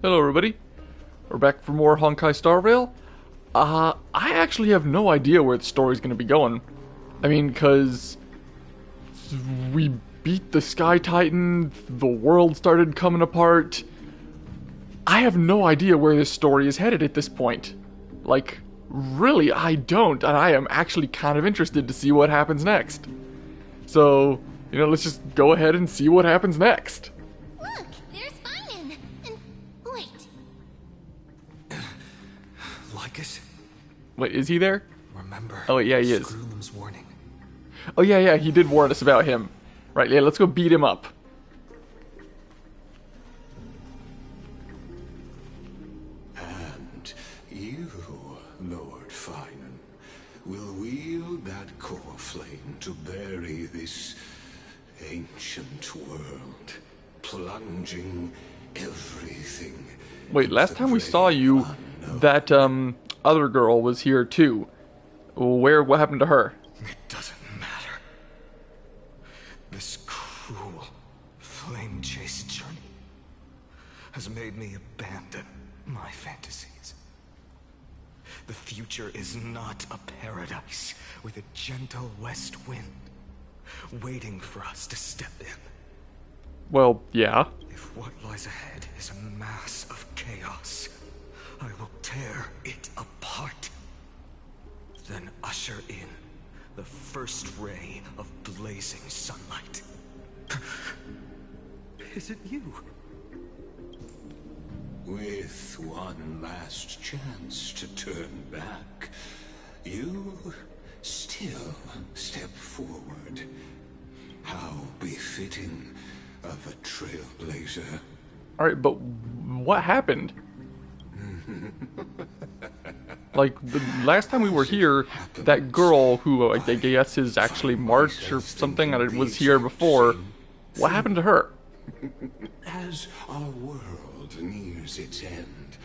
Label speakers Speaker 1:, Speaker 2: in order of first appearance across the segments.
Speaker 1: Hello, everybody. We're back for more Honkai Star Rail. I actually have no idea where the story's going to be going. I mean, because we beat the Sky Titan, the world started coming apart. I have no idea where this story is headed at this point. Like, really, I don't, and I am actually kind of interested to see what happens next. So, let's just go ahead and see what happens next.
Speaker 2: Look, there's Finan. And wait.
Speaker 3: Lycus?
Speaker 1: Wait, is he there?
Speaker 3: Remember?
Speaker 1: Oh, yeah, he is.
Speaker 3: Screwlum's warning.
Speaker 1: Oh, yeah, he did warn us about him. Right, yeah, let's go beat him up.
Speaker 4: And you, Lord Finan, will wield that core flame to bury this ancient world, plunging everything.
Speaker 1: Wait, last time we saw you, that, other girl was here too. What happened to her?
Speaker 3: It doesn't matter. This cruel, flame-chased journey has made me abandon my fantasies. The future is not a paradise with a gentle west wind waiting for us to step in.
Speaker 1: Well, yeah.
Speaker 3: If what lies ahead is a mass of chaos, I will tear it apart. Then usher in the first ray of blazing sunlight. Is it you?
Speaker 4: With one last chance to turn back, you still step forward. How befitting of a trailblazer.
Speaker 1: Alright, but what happened? Like, the last time we were here, that girl who I guess is actually March or something, was here before. What happened to her?
Speaker 4: As our world nears its end,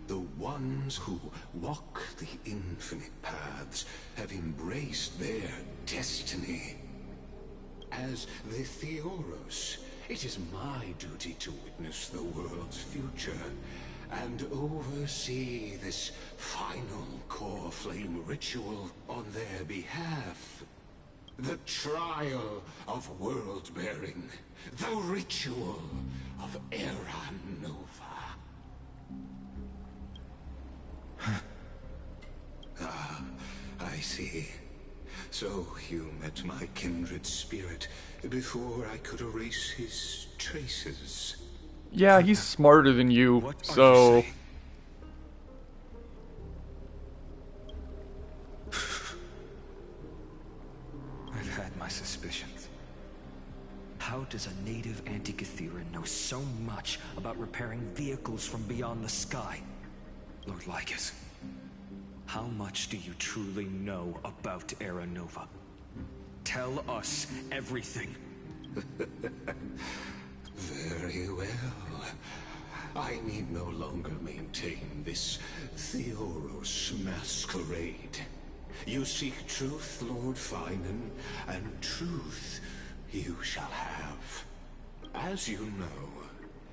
Speaker 4: the ones who walk the infinite paths have embraced their destiny. As the Theoros, it is my duty to witness the world's future and oversee this final core flame ritual on their behalf. The trial of world-bearing, the ritual of Era Nova. Ah, I see. So you met my kindred spirit before I could erase his traces.
Speaker 1: Yeah, he's smarter than you,
Speaker 3: What are
Speaker 1: so...
Speaker 3: you saying? I've had my suspicions. How does a native Antikytheran know so much about repairing vehicles from beyond the sky? Lord Lycus, how much do you truly know about Era Nova? Tell us everything.
Speaker 4: Very well. I need no longer maintain this Theoros masquerade. You seek truth, Lord Finan, and truth you shall have. As you know,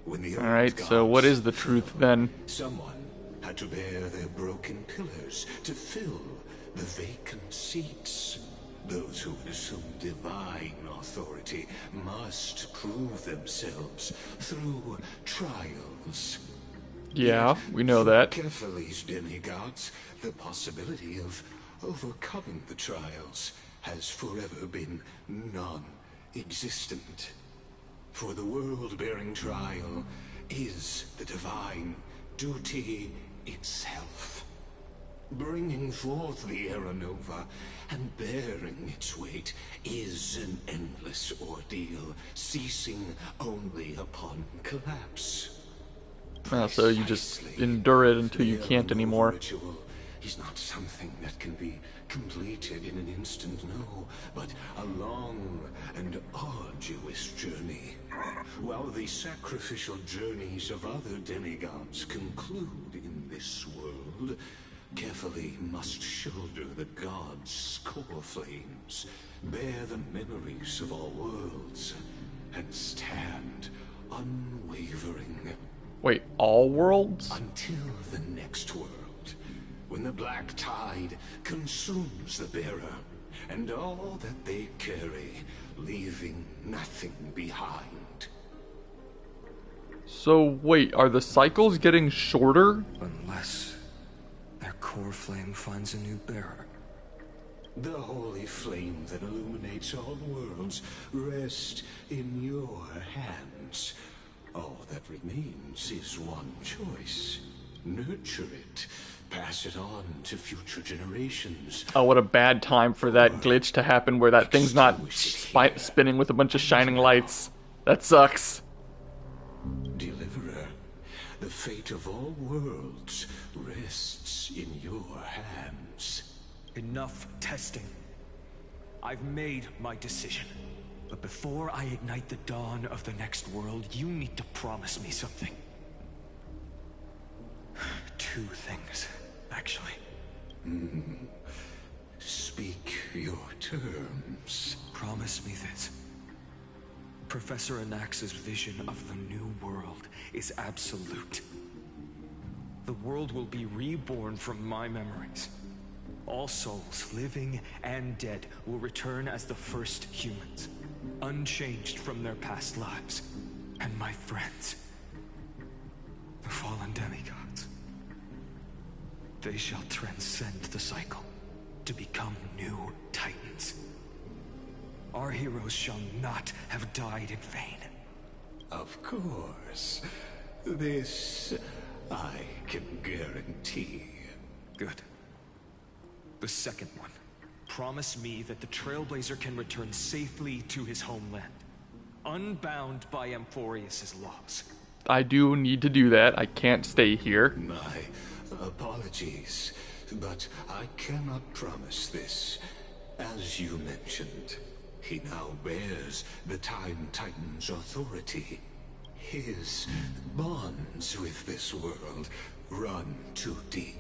Speaker 4: when the
Speaker 1: Alright, so what is the truth then?
Speaker 4: someone had to bear their broken pillars to fill the vacant seats. Those who assume divine authority must prove themselves through trials.
Speaker 1: Yeah, we know
Speaker 4: For
Speaker 1: that.
Speaker 4: Kephal's demigods, the possibility of overcoming the trials has forever been non-existent. For the world-bearing trial is the divine duty itself. Bringing forth the Era Nova and bearing its weight is an endless ordeal, ceasing only upon collapse.
Speaker 1: So you just endure it until you can't anymore.
Speaker 4: Ritual is not something that can be completed in an instant, no, but a long and arduous journey. While the sacrificial journeys of other demigods conclude in this world, carefully must shoulder the gods' core flames, bear the memories of all worlds, and stand unwavering
Speaker 1: Wait, all worlds?
Speaker 4: Until the next world, when the black tide consumes the bearer and all that they carry, leaving nothing behind.
Speaker 1: So wait, are the cycles getting shorter?
Speaker 3: Unless their core flame finds a new bearer.
Speaker 4: The holy flame that illuminates all worlds rests in your hands. All that remains is one choice. Nurture it. Pass it on to future generations.
Speaker 1: Oh, what a bad time for that glitch to happen where that thing's not spinning with a bunch of shining lights. That sucks.
Speaker 4: Deliverer, the fate of all worlds rests in your hands.
Speaker 5: Enough testing. I've made my decision. But before I ignite the dawn of the next world, you need to promise me something. Two things, actually.
Speaker 4: Speak your terms.
Speaker 5: Promise me this. Professor Anax's vision of the new world is absolute. The world will be reborn from my memories. All souls, living and dead, will return as the first humans, unchanged from their past lives. And my friends, the fallen demigods, they shall transcend the cycle to become new titans. Our heroes shall not have died in vain.
Speaker 4: Of course. This I can guarantee.
Speaker 5: Good. The second one. Promise me that the Trailblazer can return safely to his homeland, unbound by Amphorius's laws.
Speaker 1: I do need to do that. I can't stay here.
Speaker 4: My apologies, but I cannot promise this. As you mentioned, he now bears the Time Titan's authority. His bonds with this world run too deep.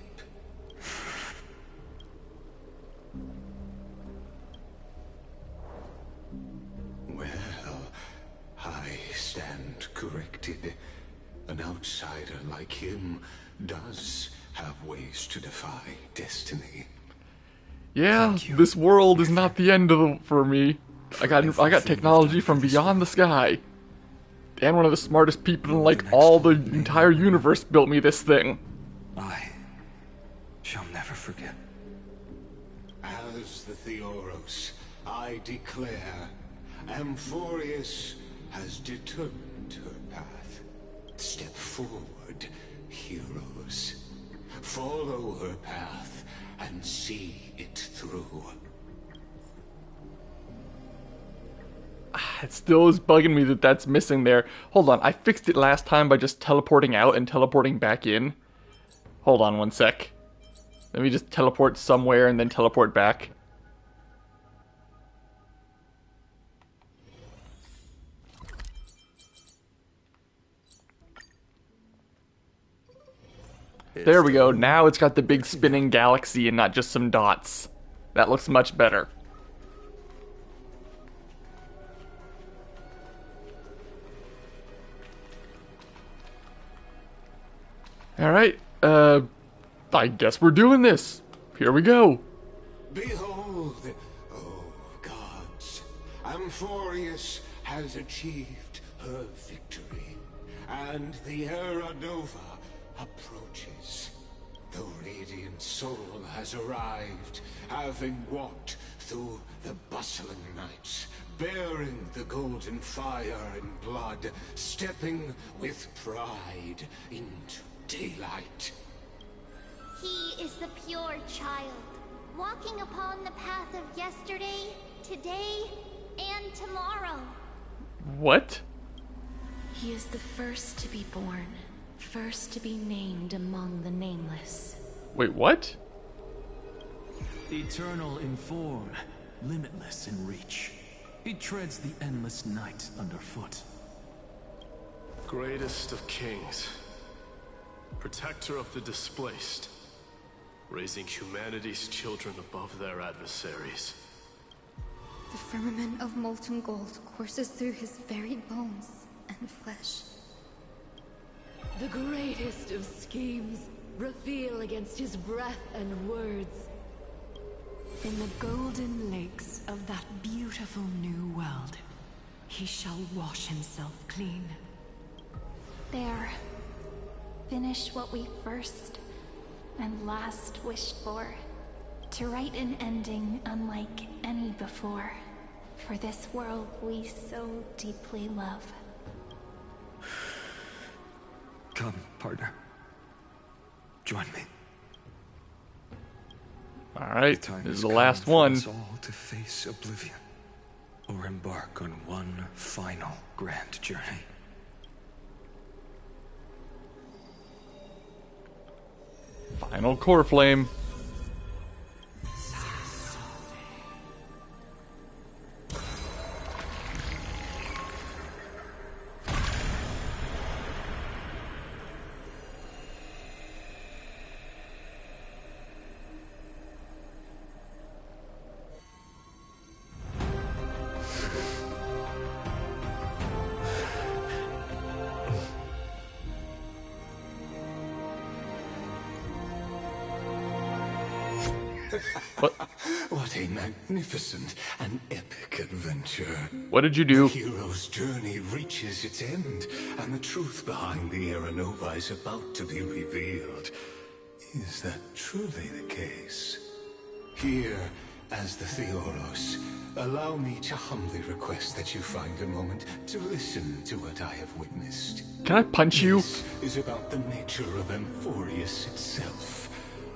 Speaker 4: Well, I stand corrected. An outsider like him does have ways to defy destiny.
Speaker 1: Yeah, this world is not the end of for me. I got technology from beyond the sky. And one of the smartest people in like all the entire universe built me this thing.
Speaker 3: I shall never forget.
Speaker 4: As the Theoros, I declare, Amphorius has determined her path. Step forward, heroes. Follow her path and see it through.
Speaker 1: It still is bugging me that that's missing there. Hold on, I fixed it last time by just teleporting out and teleporting back in. Hold on one sec. Let me just teleport somewhere and then teleport back. There we go. Now it's got the big spinning galaxy and not just some dots. That looks much better. Alright, I guess we're doing this. Here we go.
Speaker 4: Behold, oh gods, Amphorius has achieved her victory, and the Era Nova approaches. The radiant soul has arrived, having walked through the bustling nights, bearing the golden fire and blood, stepping with pride into daylight.
Speaker 2: He is the pure child, walking upon the path of yesterday, today, and tomorrow.
Speaker 1: What?
Speaker 6: He is the first to be born, first to be named among the nameless.
Speaker 1: Wait, what?
Speaker 7: Eternal in form, limitless in reach. He treads the endless night underfoot.
Speaker 8: Greatest of kings, protector of the displaced, raising humanity's children above their adversaries.
Speaker 9: The firmament of molten gold courses through his very bones and flesh.
Speaker 10: The greatest of schemes reveal against his breath and words. In the golden lakes of that beautiful new world, he shall wash himself clean.
Speaker 6: There. Finish what we first and last wished for. To write an ending unlike any before. For this world we so deeply love.
Speaker 5: Come, partner. Join me.
Speaker 1: Alright,
Speaker 5: Time
Speaker 1: this is
Speaker 5: has
Speaker 1: the
Speaker 5: come
Speaker 1: last
Speaker 5: for
Speaker 1: one.
Speaker 5: us all to face oblivion, or embark on one final grand journey.
Speaker 1: Final core flame. What?
Speaker 4: What a magnificent and epic adventure.
Speaker 1: What did you do?
Speaker 4: The hero's journey reaches its end, and the truth behind the Aeronova is about to be revealed. Is that truly the case? Here, as the Theoros, allow me to humbly request that you find a moment to listen to what I have witnessed.
Speaker 1: Can I punch you?
Speaker 4: This is about the nature of Amphorius itself.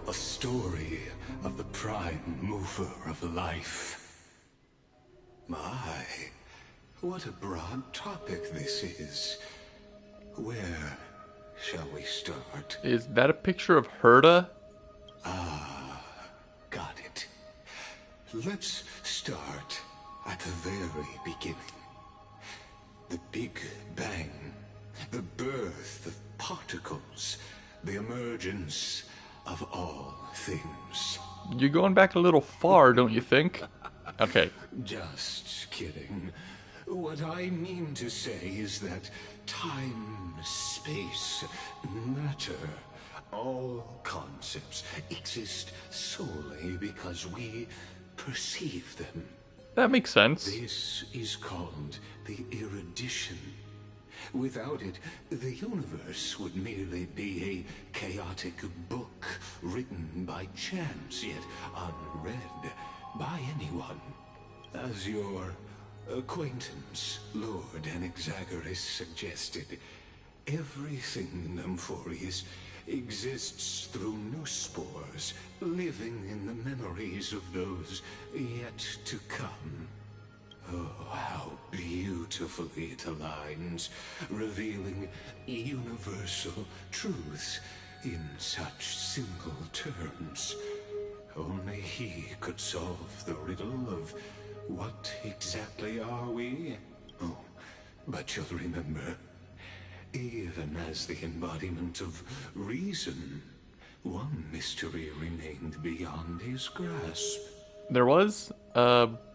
Speaker 4: A story of the prime mover of life. My, what a broad topic this is. Where shall we start?
Speaker 1: Is that a picture of Herta?
Speaker 4: Got it. Let's start at the very beginning. The Big Bang. The birth of particles. The emergence of all things.
Speaker 1: You're going back a little far, don't you think? Okay.
Speaker 4: Just kidding. What I mean to say is that time, space, matter, all concepts exist solely because we perceive them.
Speaker 1: That makes sense.
Speaker 4: This is called the erudition. Without it, the universe would merely be a chaotic book written by chance, yet unread by anyone. As your acquaintance, Lord Anaxagoras, suggested, everything in Amphorius exists through new spores, living in the memories of those yet to come. Oh, how beautifully it aligns, revealing universal truths in such simple terms. Only he could solve the riddle of what exactly are we? Oh, but you'll remember, even as the embodiment of reason, one mystery remained beyond his grasp.
Speaker 1: There was?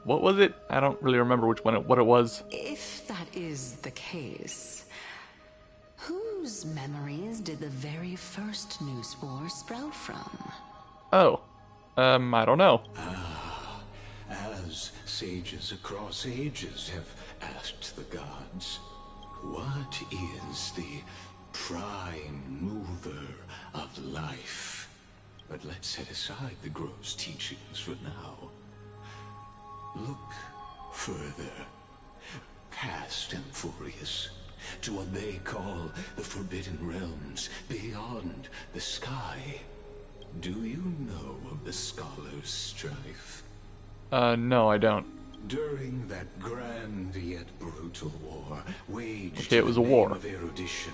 Speaker 1: What was it? I don't really remember what it was.
Speaker 11: If that is the case, whose memories did the very first new spore sprout from?
Speaker 1: Oh. I don't know.
Speaker 4: As sages across ages have asked the gods, what is the prime mover of life? But let's set aside the gross teachings for now. Look further, past Amphorius, to what they call the Forbidden Realms beyond the sky. Do you know of the Scholar's Strife?
Speaker 1: No, I don't.
Speaker 4: During that grand yet brutal war waged
Speaker 1: Okay, it was a war.
Speaker 4: of erudition,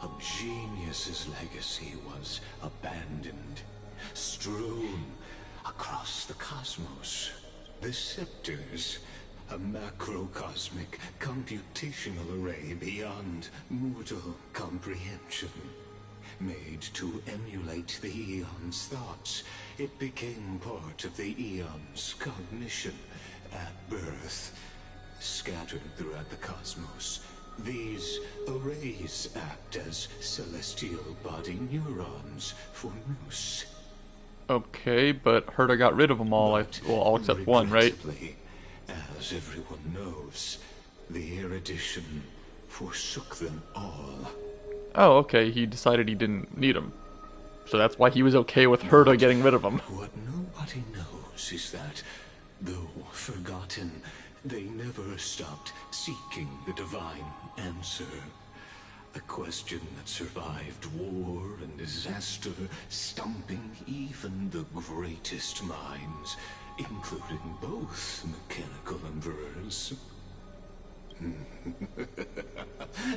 Speaker 4: a genius's legacy was abandoned, strewn across the cosmos. The scepters, a macrocosmic computational array beyond mortal comprehension. Made to emulate the Eon's thoughts, it became part of the Eon's cognition at birth. Scattered throughout the cosmos, These arrays act as celestial body neurons for Moose.
Speaker 1: Okay, but Herta got rid of them all. Well, all except one, right?
Speaker 4: Regrettably, as everyone knows, the erudition forsook them all.
Speaker 1: Oh, okay, he decided he didn't need them. So that's why he was okay with Herta getting rid of them.
Speaker 4: What nobody knows is that, though forgotten, they never stopped seeking the divine answer. A question that survived war and disaster, stumping even the greatest minds, including both mechanical emperors.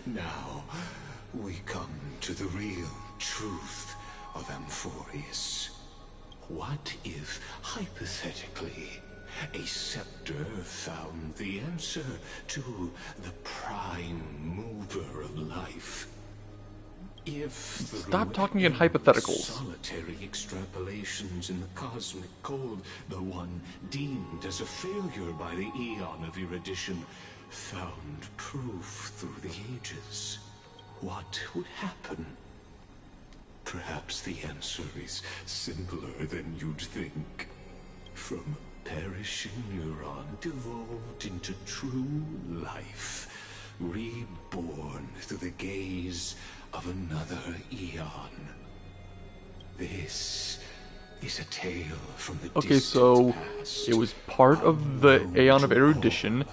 Speaker 4: Now, we come to the real truth of Amphorius. What if, hypothetically, a scepter found the answer to the prime mover of life? If
Speaker 1: Stop talking in hypotheticals.
Speaker 4: Solitary extrapolations in the cosmic code, the one deemed as a failure by the Eon of Erudition, found proof through the ages, what would happen? Perhaps the answer is simpler than you'd think. From a perishing neuron devolved into true life, reborn through the gaze of another eon. This is a tale from the
Speaker 1: Okay, so
Speaker 4: past.
Speaker 1: it was part of the Aeon of Erudition,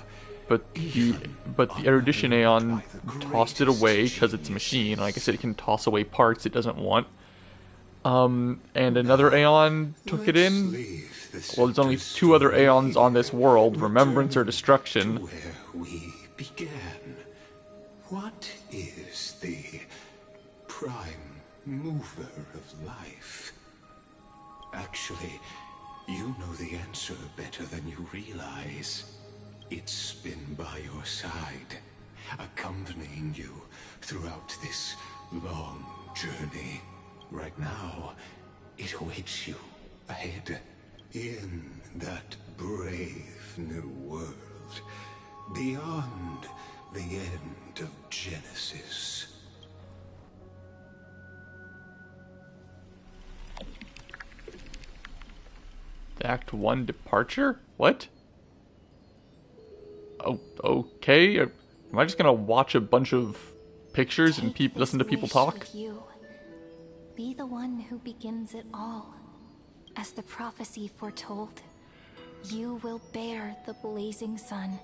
Speaker 1: but the Erudition Aeon tossed it away because it's a machine. Like I said, it can toss away parts it doesn't want. And another Aeon took it in. Well, there's only two other Aeons on this world, Remembrance or Destruction.
Speaker 4: Where we began. What is the prime mover of life? Actually, you know the answer better than you realize. It's been by your side, accompanying you throughout this long journey. Right now, it awaits you ahead in that brave new world, beyond the end of Genesis.
Speaker 1: Act 1 Departure? What? Oh, okay. Am I just gonna watch a bunch of pictures and listen to people talk?
Speaker 6: You. Be the one who begins it all. As the prophecy foretold, you will bear the blazing sun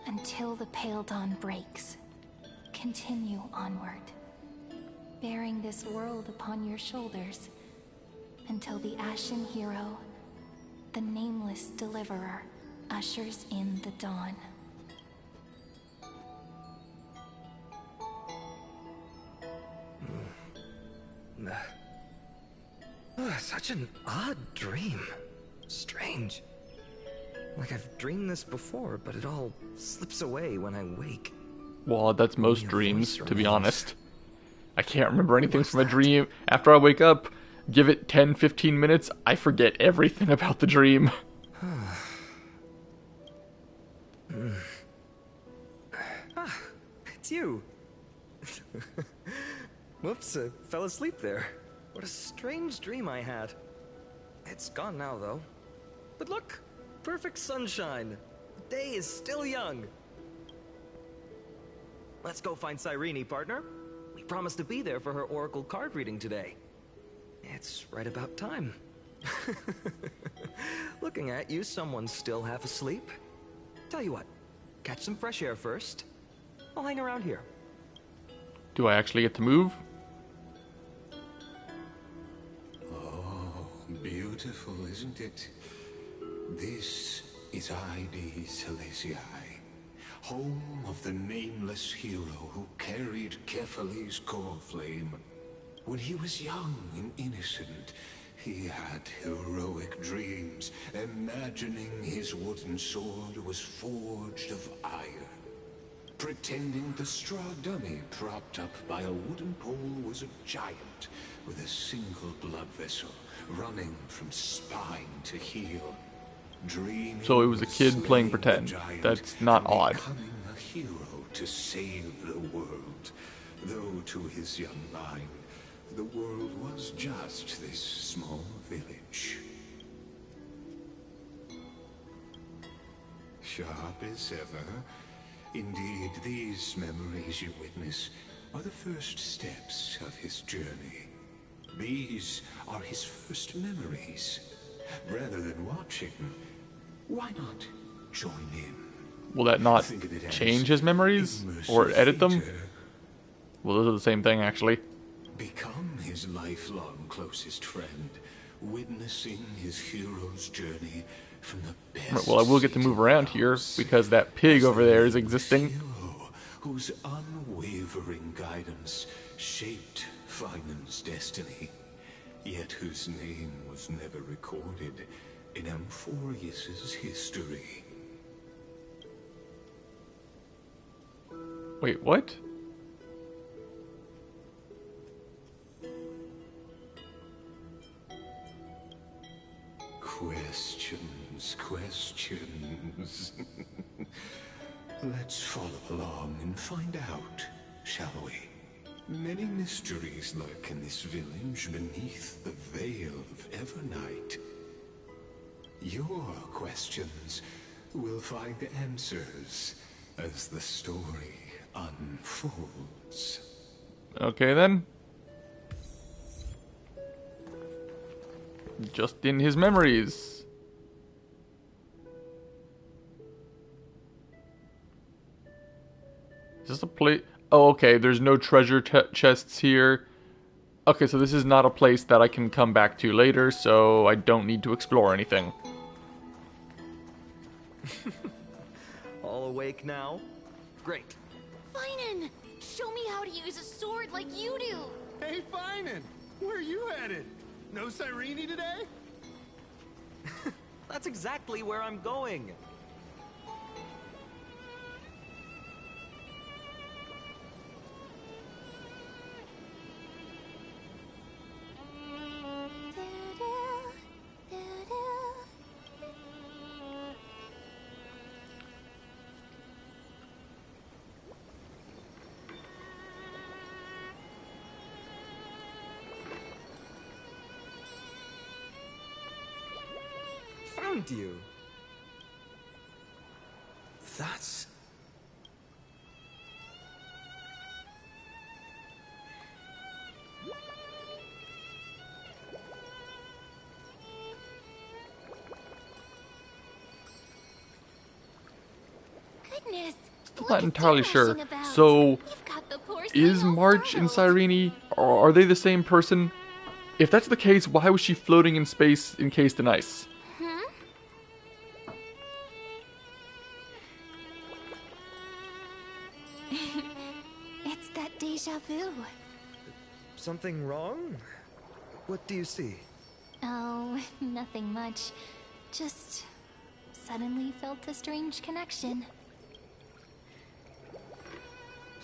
Speaker 6: until the pale dawn breaks. Continue onward, bearing this world upon your shoulders until the Ashen Hero, the nameless deliverer, ushers in the dawn.
Speaker 5: Such an odd dream. Strange. Like I've dreamed this before, but it all slips away when I wake.
Speaker 1: Well, that's most dreams, to be honest. I can't remember anything from a dream. After I wake up, give it 10-15 minutes, I forget everything about the dream.
Speaker 5: It's you. Whoops, I fell asleep there. What a strange dream I had. It's gone now, though. But look, perfect sunshine. The day is still young. Let's go find Cyrene, partner. We promised to be there for her oracle card reading today. It's right about time. Looking at you, someone's still half asleep. Tell you what, catch some fresh air first. I'll hang around here.
Speaker 1: Do I actually get to move?
Speaker 4: Oh, beautiful, isn't it? This is ID Silesiae, home of the nameless hero who carried Kephale's core flame. When he was young and innocent, he had heroic dreams, imagining his wooden sword was forged of iron. Pretending the straw dummy propped up by a wooden pole was a giant with a single blood vessel running from spine to heel. Dreaming
Speaker 1: So it was a kid playing pretend. That's not odd.
Speaker 4: becoming a hero to save the world, though to his young mind, the world was just this small village. Sharp as ever. Indeed, these memories you witness are the first steps of his journey. These are his first memories. Rather than watching, why not join in?
Speaker 1: Will that not
Speaker 4: Think of it as
Speaker 1: change his memories or
Speaker 4: immersive
Speaker 1: edit them?
Speaker 4: theater.
Speaker 1: Well, those are the same thing, actually.
Speaker 4: Become his lifelong closest friend, witnessing his hero's journey from the best.
Speaker 1: Well, I will get to move around here because that pig over there is existing.
Speaker 4: Hero whose unwavering guidance shaped Finan's destiny, yet whose name was never recorded in Amphorius's history.
Speaker 1: Wait, what?
Speaker 4: Questions. Let's follow along and find out, shall we? Many mysteries lurk in this village beneath the veil of Evernight. Your questions will find answers as the story unfolds.
Speaker 1: Okay then. Just in his memories. Is this a place? Oh, okay. There's no treasure chests here. Okay, so this is not a place that I can come back to later, so I don't need to explore anything.
Speaker 5: All awake now? Great.
Speaker 2: Finan! Show me how to use a sword like you do!
Speaker 12: Hey, Finan! Where are you headed? No Cyrene today?
Speaker 5: That's exactly where I'm going. Found you. That's...
Speaker 2: Goodness!
Speaker 1: I'm not entirely sure. So, is March and Cyrene, are they the same person? If that's the case, why was she floating in space encased in ice?
Speaker 6: It's that deja vu.
Speaker 5: Something wrong? What do you see?
Speaker 6: Oh, nothing much. Just suddenly felt a strange connection.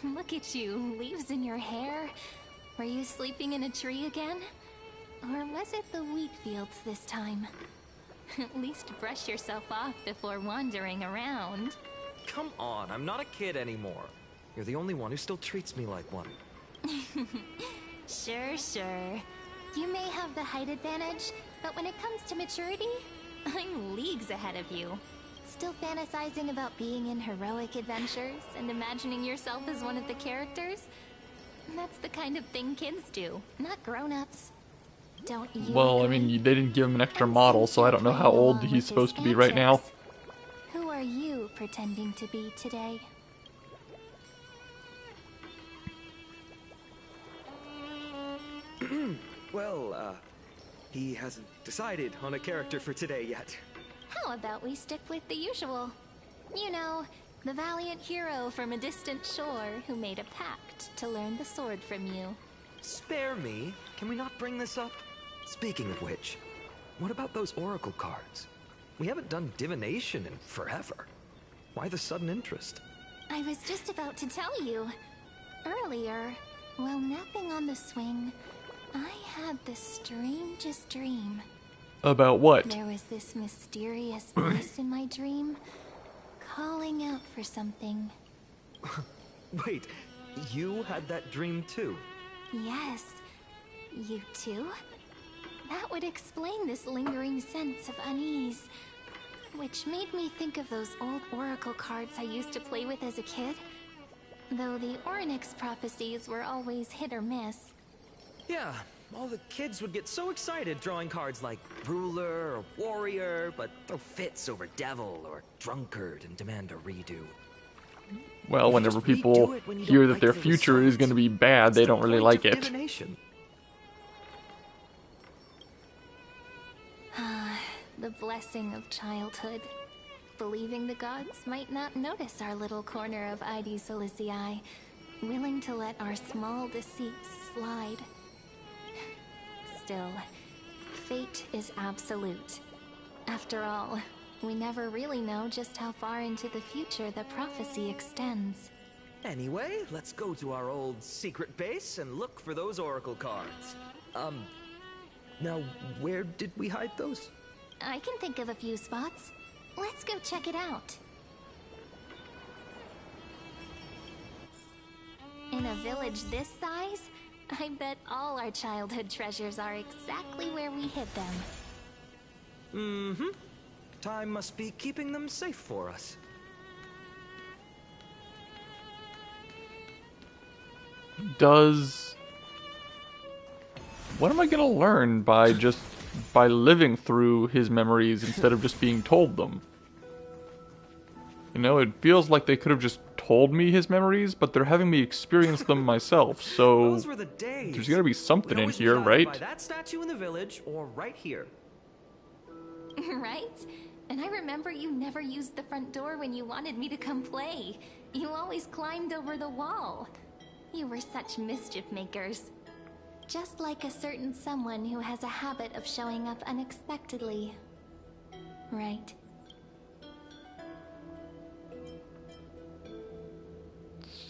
Speaker 6: Look at you, leaves in your hair. Were you sleeping in a tree again? Or was it the wheat fields this time? At least brush yourself off before wandering around.
Speaker 5: Come on, I'm not a kid anymore. You're the only one who still treats me like one.
Speaker 6: Sure, sure. You may have the height advantage, but when it comes to maturity, I'm leagues ahead of you. Still fantasizing about being in heroic adventures and imagining yourself as one of the characters? That's the kind of thing kids do, not grown-ups. Don't you
Speaker 1: Well, I
Speaker 6: agree?
Speaker 1: mean, they didn't give him an extra model, so I don't know how old he's supposed to be right now.
Speaker 6: Who are you pretending to be today?
Speaker 5: Well, he hasn't decided on a character for today yet.
Speaker 6: How about we stick with the usual? You know, the valiant hero from a distant shore who made a pact to learn the sword from you.
Speaker 5: Spare me. Can we not bring this up? Speaking of which, what about those oracle cards? We haven't done divination in forever. Why the sudden interest?
Speaker 6: I was just about to tell you. Earlier, while napping on the swing, I had the strangest dream.
Speaker 1: About what?
Speaker 6: There was this mysterious voice in my dream, calling out for something.
Speaker 5: Wait, you had that dream too?
Speaker 6: Yes. You too? That would explain this lingering sense of unease. Which made me think of those old oracle cards I used to play with as a kid. Though the Ornyx prophecies were always hit or miss.
Speaker 5: Yeah, all the kids would get so excited drawing cards like ruler or warrior, but throw fits over devil or drunkard and demand a redo.
Speaker 1: Well, whenever people hear that their future is going to be bad, they don't really like it.
Speaker 6: The blessing of childhood. Believing the gods might not notice our little corner of ID Silicii, willing to let our small deceits slide. Still, fate is absolute. After all, we never really know just how far into the future the prophecy extends.
Speaker 5: Anyway, let's go to our old secret base and look for those oracle cards. Now, where did we hide those?
Speaker 6: I can think of a few spots. Let's go check it out. In a village this size, I bet all our childhood treasures are exactly where we hid them.
Speaker 5: Mm-hmm. Time must be keeping them safe for us.
Speaker 1: What am I gonna learn by living through his memories instead of just being told them? You know, it feels like they could have just told me his memories, but they're having me experience them myself, so
Speaker 5: Those were the days.
Speaker 1: There's gotta be something in here,
Speaker 5: We'd always meet
Speaker 1: right?
Speaker 5: either by that statue in the village or right here.
Speaker 6: Right? And I remember you never used the front door when you wanted me to come play. You always climbed over the wall. You were such mischief makers. Just like a certain someone who has a habit of showing up unexpectedly. Right.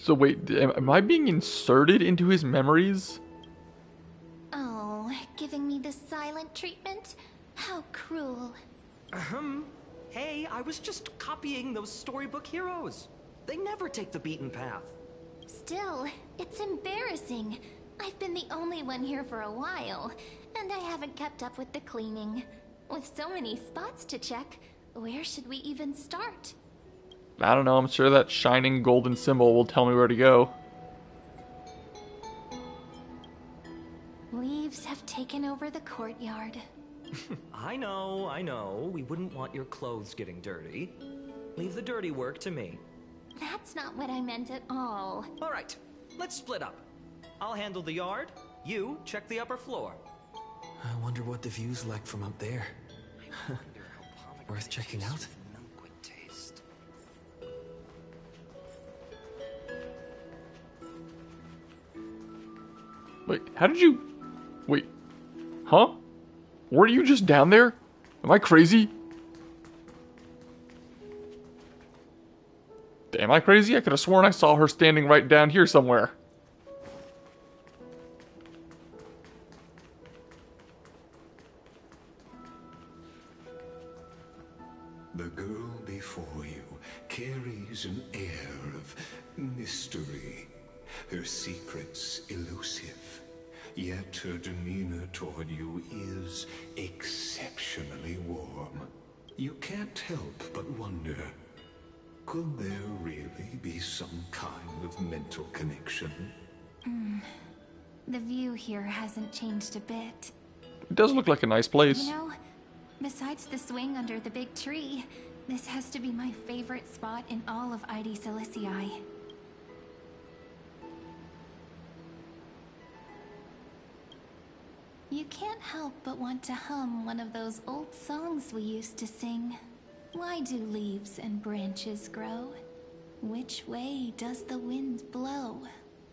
Speaker 1: So wait, am I being inserted into his memories?
Speaker 6: Oh, giving me the silent treatment? How cruel.
Speaker 5: Hey, I was just copying those storybook heroes. They never take the beaten path.
Speaker 6: Still, it's embarrassing. I've been the only one here for a while, and I haven't kept up with the cleaning. With so many spots to check, where should we even start?
Speaker 1: I don't know, I'm sure that shining golden symbol will tell me where to go.
Speaker 6: Leaves have taken over the courtyard.
Speaker 5: I know. We wouldn't want your clothes getting dirty. Leave the dirty work to me.
Speaker 6: That's not what I meant at all.
Speaker 5: All right, let's split up. I'll handle the yard. You check the upper floor.
Speaker 7: I wonder what the view's like from up there. Worth checking out?
Speaker 1: Wait, how did you... Wait. Huh? Were you just down there? Am I crazy? Am I crazy? I could have sworn I saw her standing right down here somewhere.
Speaker 4: The girl before you carries an air of mystery. Her secrets elusive, yet her demeanor toward you is exceptionally warm. You can't help but wonder, could there really be some kind of mental connection?
Speaker 6: The view here hasn't changed a bit.
Speaker 1: It does look like a nice place.
Speaker 6: You know, besides the swing under the big tree, this has to be my favorite spot in all of ID Silicii. You can't help but want to hum one of those old songs we used to sing. Why do leaves and branches grow? Which way does the wind blow?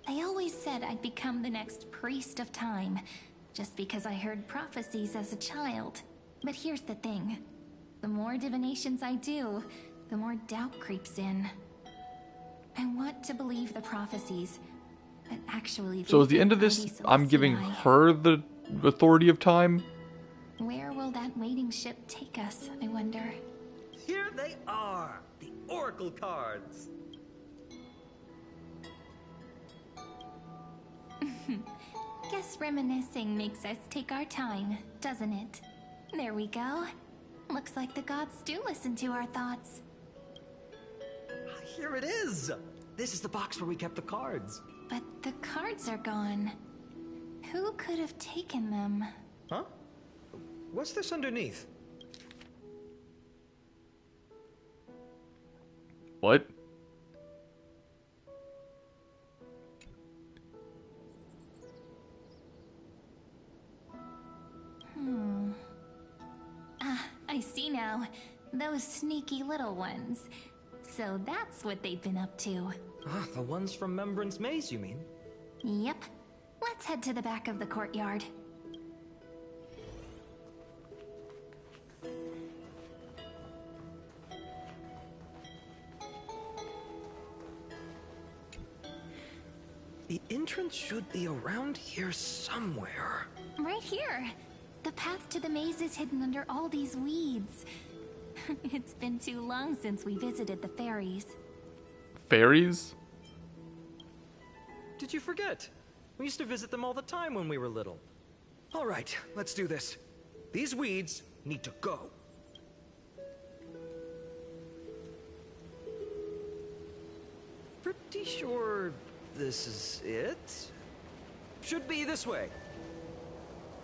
Speaker 6: They always said I'd become the next priest of time, just because I heard prophecies as a child. But here's the thing. The more divinations I do, the more doubt creeps in. I want to believe the prophecies, but actually...
Speaker 1: So at the end of this, I'm giving her the authority of time?
Speaker 6: Where will that waiting ship take us, I wonder?
Speaker 5: Here they are, the oracle cards.
Speaker 6: Guess reminiscing makes us take our time, doesn't it? There we go. Looks like the gods do listen to our thoughts.
Speaker 5: Here it is! This is the box where we kept the cards.
Speaker 6: But the cards are gone. Who could have taken them?
Speaker 5: Huh? What's this underneath?
Speaker 1: What?
Speaker 6: I see now. Those sneaky little ones. So that's what they've been up to.
Speaker 5: The ones from Remembrance Maze, you mean?
Speaker 6: Yep. Let's head to the back of the courtyard.
Speaker 5: The entrance should be around here somewhere.
Speaker 6: Right here. The path to the maze is hidden under all these weeds. It's been too long since we visited the fairies.
Speaker 1: Fairies?
Speaker 5: Did you forget? We used to visit them all the time when we were little. All right, let's do this. These weeds need to go. Pretty sure this is it? Should be this way.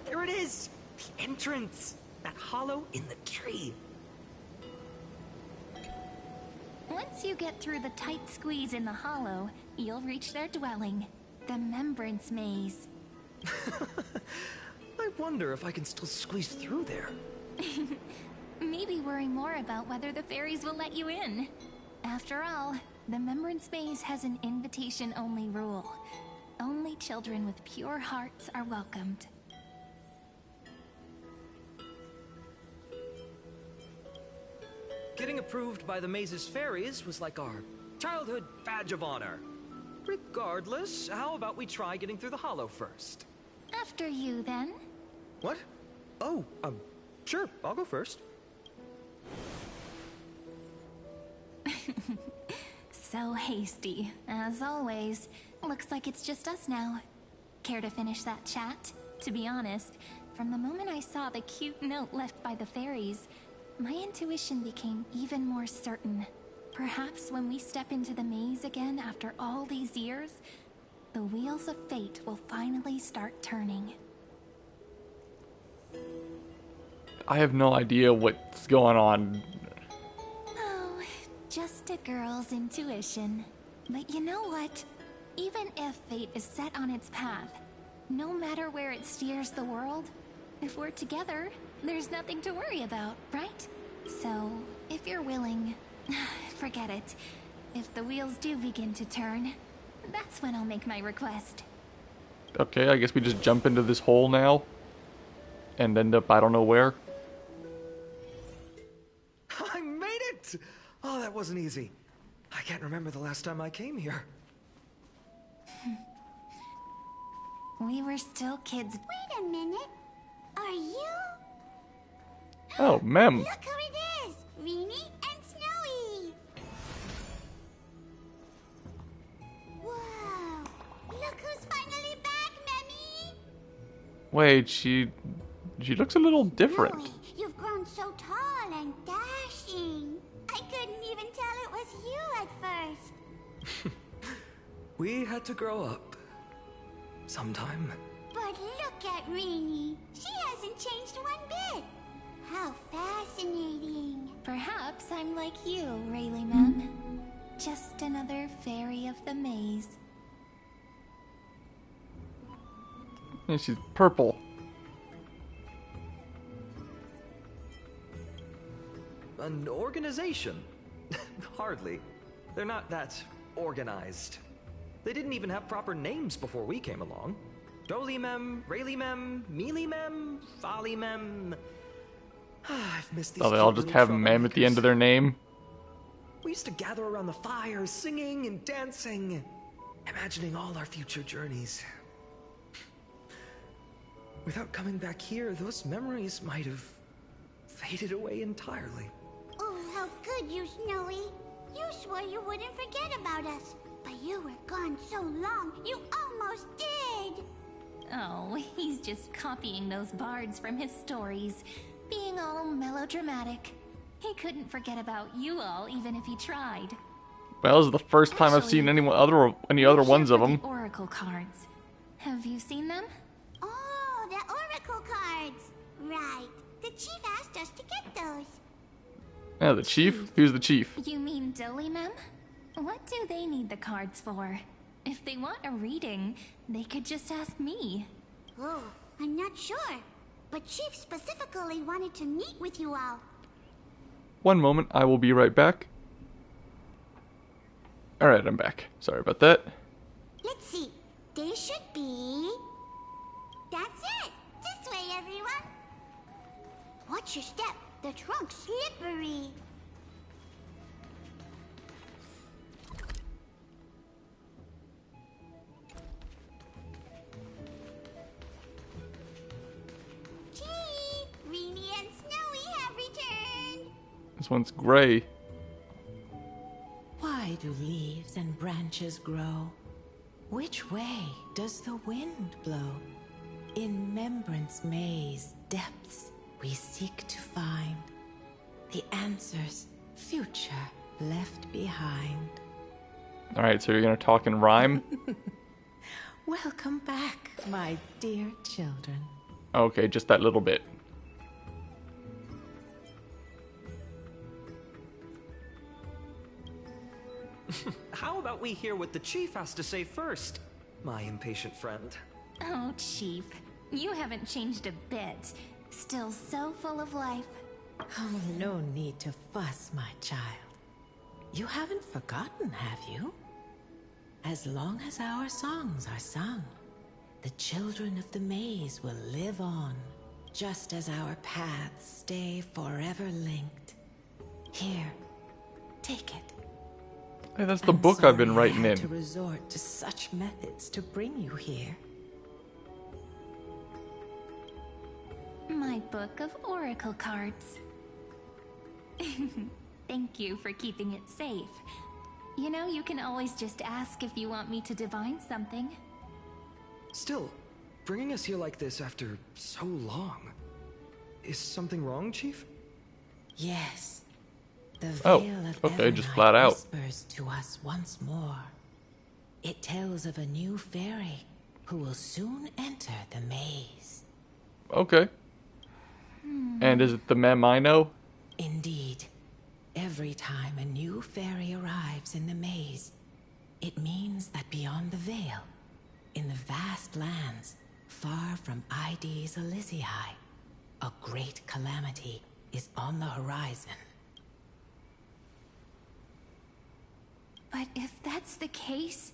Speaker 5: Here it is! The entrance! That hollow in the tree.
Speaker 6: Once you get through the tight squeeze in the hollow, you'll reach their dwelling, the Remembrance Maze.
Speaker 5: I wonder if I can still squeeze through there.
Speaker 6: Maybe worry more about whether the fairies will let you in. After all, the Remembrance Maze has an invitation-only rule. Only children with pure hearts are welcomed.
Speaker 5: Getting approved by the maze's fairies was like our childhood badge of honor. Regardless, how about we try getting through the hollow first?
Speaker 6: After you, then.
Speaker 5: What? Oh, sure, I'll go first.
Speaker 6: So hasty, as always. Looks like it's just us now. Care to finish that chat? To be honest, from the moment I saw the cute note left by the fairies, my intuition became even more certain. Perhaps when we step into the maze again after all these years, the wheels of fate will finally start turning.
Speaker 1: I have no idea what's going on.
Speaker 6: Oh, just a girl's intuition. But you know what? Even if fate is set on its path, no matter where it steers the world, if we're together, there's nothing to worry about, right? So, if you're willing, forget it. If the wheels do begin to turn, that's when I'll make my request.
Speaker 1: Okay, I guess we just jump into this hole now and end up I don't know where.
Speaker 5: I made it! Oh, that wasn't easy. I can't remember the last time I came here.
Speaker 6: We were still kids.
Speaker 2: Wait a minute. Are you?
Speaker 1: Oh, Mem.
Speaker 2: Look who it is! Rini and Snowy! Whoa! Look who's finally back, Memmy!
Speaker 1: Wait, she looks a little different.
Speaker 2: Snowy, you've grown so tall and dashing. I couldn't even tell it was you at first.
Speaker 5: We had to grow up. Sometime.
Speaker 2: But look at Rini. She hasn't changed one bit. How fascinating.
Speaker 6: Perhaps I'm like you, Rayleigh Mem. Just another fairy of the maze.
Speaker 1: And she's purple.
Speaker 5: An organization? Hardly. They're not that organized. They didn't even have proper names before we came along. Jolie Mem, Rayleigh Mem, Mealy Mem, Folly Mem. I've missed these.
Speaker 1: Oh, they all just have Mem at the end of their name.
Speaker 5: We used to gather around the fire, singing and dancing, imagining all our future journeys. Without coming back here, those memories might have faded away entirely.
Speaker 2: Oh, how could you, Snowy? You swore you wouldn't forget about us. But you were gone so long, you almost did.
Speaker 6: Oh, he's just copying those bards from his stories, being all melodramatic. He couldn't forget about you all, even if he tried.
Speaker 1: Well, this is the first time I've seen any other ones of them.
Speaker 6: The oracle cards. Have you seen them?
Speaker 2: Oh, the oracle cards. Right. The chief asked us to get those.
Speaker 1: Yeah, the chief? Who's the chief?
Speaker 6: You mean Dolly Mem? What do they need the cards for? If they want a reading, they could just ask me.
Speaker 2: Oh, I'm not sure. But Chief specifically wanted to meet with you all.
Speaker 1: One moment, I will be right back. Alright, I'm back. Sorry about that.
Speaker 2: Let's see. They should be... That's it! This way, everyone! Watch your step. The trunk's slippery. Chief! Reenie and Snowy have returned!
Speaker 1: This one's gray.
Speaker 11: Why do leaves and branches grow? Which way does the wind blow? In Remembrance Maze depths we seek to find the answers future left behind.
Speaker 1: Alright, so you're gonna talk in rhyme?
Speaker 11: Welcome back, my dear children.
Speaker 1: Okay, just that little bit.
Speaker 5: How about we hear what the chief has to say first, my impatient friend?
Speaker 6: Oh, Chief, you haven't changed a bit. Still so full of life.
Speaker 11: Oh, no need to fuss, my child. You haven't forgotten, have you? As long as our songs are sung, the children of the maze will live on, just as our paths stay forever linked. Here, take it.
Speaker 1: Hey, that's the book I've been writing
Speaker 11: I had
Speaker 1: in.
Speaker 11: to resort to such methods to bring you here.
Speaker 6: My book of oracle cards. Thank you for keeping it safe. You know, you can always just ask if you want me to divine something.
Speaker 5: Still, bringing us here like this after so long. Is something wrong, Chief?
Speaker 11: Yes. The
Speaker 1: Oh,
Speaker 11: veil of
Speaker 1: okay, just
Speaker 11: Evernight
Speaker 1: flat out.
Speaker 11: whispers to us once more. It tells of a new fairy who will soon enter the maze.
Speaker 1: Okay. And is it the mem I know?
Speaker 11: Indeed. Every time a new fairy arrives in the maze, it means that beyond the veil, in the vast lands, far from Ides Elysiae, a great calamity is on the horizon.
Speaker 6: But if that's the case,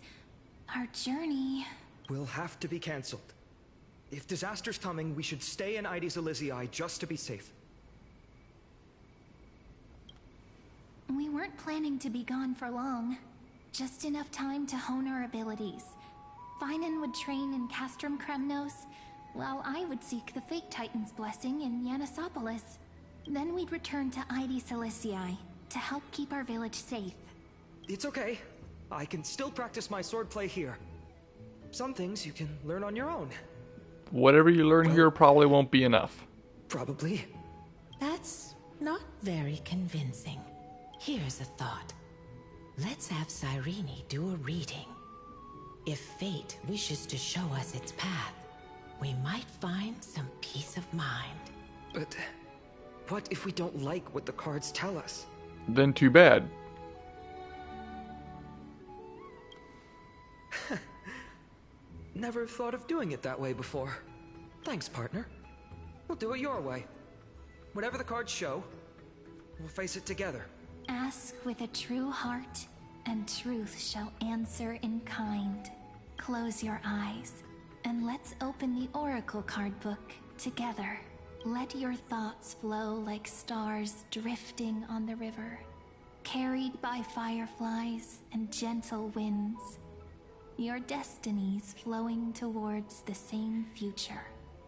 Speaker 6: our journey...
Speaker 5: Will have to be cancelled. If disaster's coming, we should stay in Ides Elysiae just to be safe.
Speaker 6: We weren't planning to be gone for long. Just enough time to hone our abilities. Finan would train in Castrum Kremnos, while I would seek the Fake Titan's blessing in Yanisopolis. Then we'd return to Ides Elysiae to help keep our village safe.
Speaker 5: It's okay. I can still practice my swordplay here. Some things you can learn on your own.
Speaker 1: Whatever you learn here probably won't be enough.
Speaker 5: Probably.
Speaker 11: That's not very convincing. Here's a thought. Let's have Cyrene do a reading. If fate wishes to show us its path, we might find some peace of mind.
Speaker 5: But what if we don't like what the cards tell us?
Speaker 1: Then too bad.
Speaker 5: Never thought of doing it that way before. Thanks, partner. We'll do it your way. Whatever the cards show, we'll face it together.
Speaker 6: Ask with a true heart, and truth shall answer in kind. Close your eyes, and let's open the oracle card book together. Let your thoughts flow like stars drifting on the river, carried by fireflies and gentle winds. Your destinies flowing towards the same future.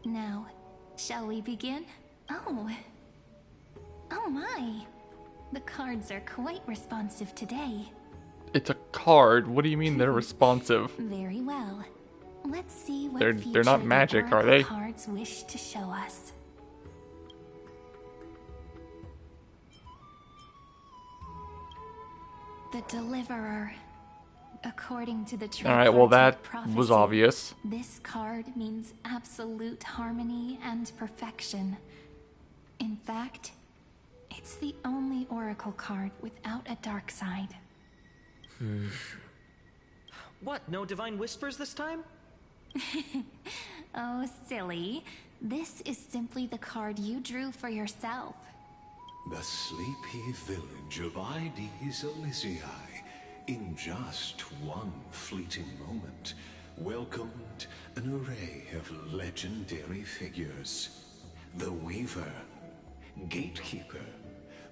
Speaker 6: Now, shall we begin? Oh my. The cards are quite responsive today.
Speaker 1: It's a card. What do you mean they're responsive?
Speaker 6: Very well. Let's see what
Speaker 1: They're not
Speaker 6: feature
Speaker 1: magic,
Speaker 6: the
Speaker 1: are they?
Speaker 6: Oracle cards wish to show us. The Deliverer. According to the
Speaker 1: Alright, well that
Speaker 6: tripartite
Speaker 1: was
Speaker 6: prophecy,
Speaker 1: obvious.
Speaker 6: this card means absolute harmony and perfection. In fact, it's the only Oracle card without a dark side.
Speaker 5: What, no divine whispers this time?
Speaker 6: Oh, silly. This is simply the card you drew for yourself.
Speaker 4: The sleepy village of Ides Elysiae, in just one fleeting moment, welcomed an array of legendary figures. The Weaver, Gatekeeper,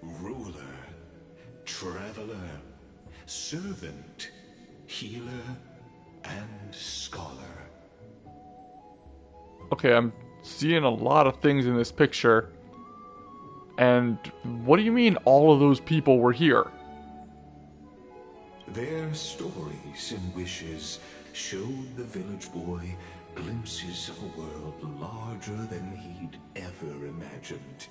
Speaker 4: Ruler, Traveler, Servant, Healer, and Scholar.
Speaker 1: Okay, I'm seeing a lot of things in this picture. And what do you mean all of those people were here?
Speaker 4: Their stories and wishes showed the village boy glimpses of a world larger than he'd ever imagined.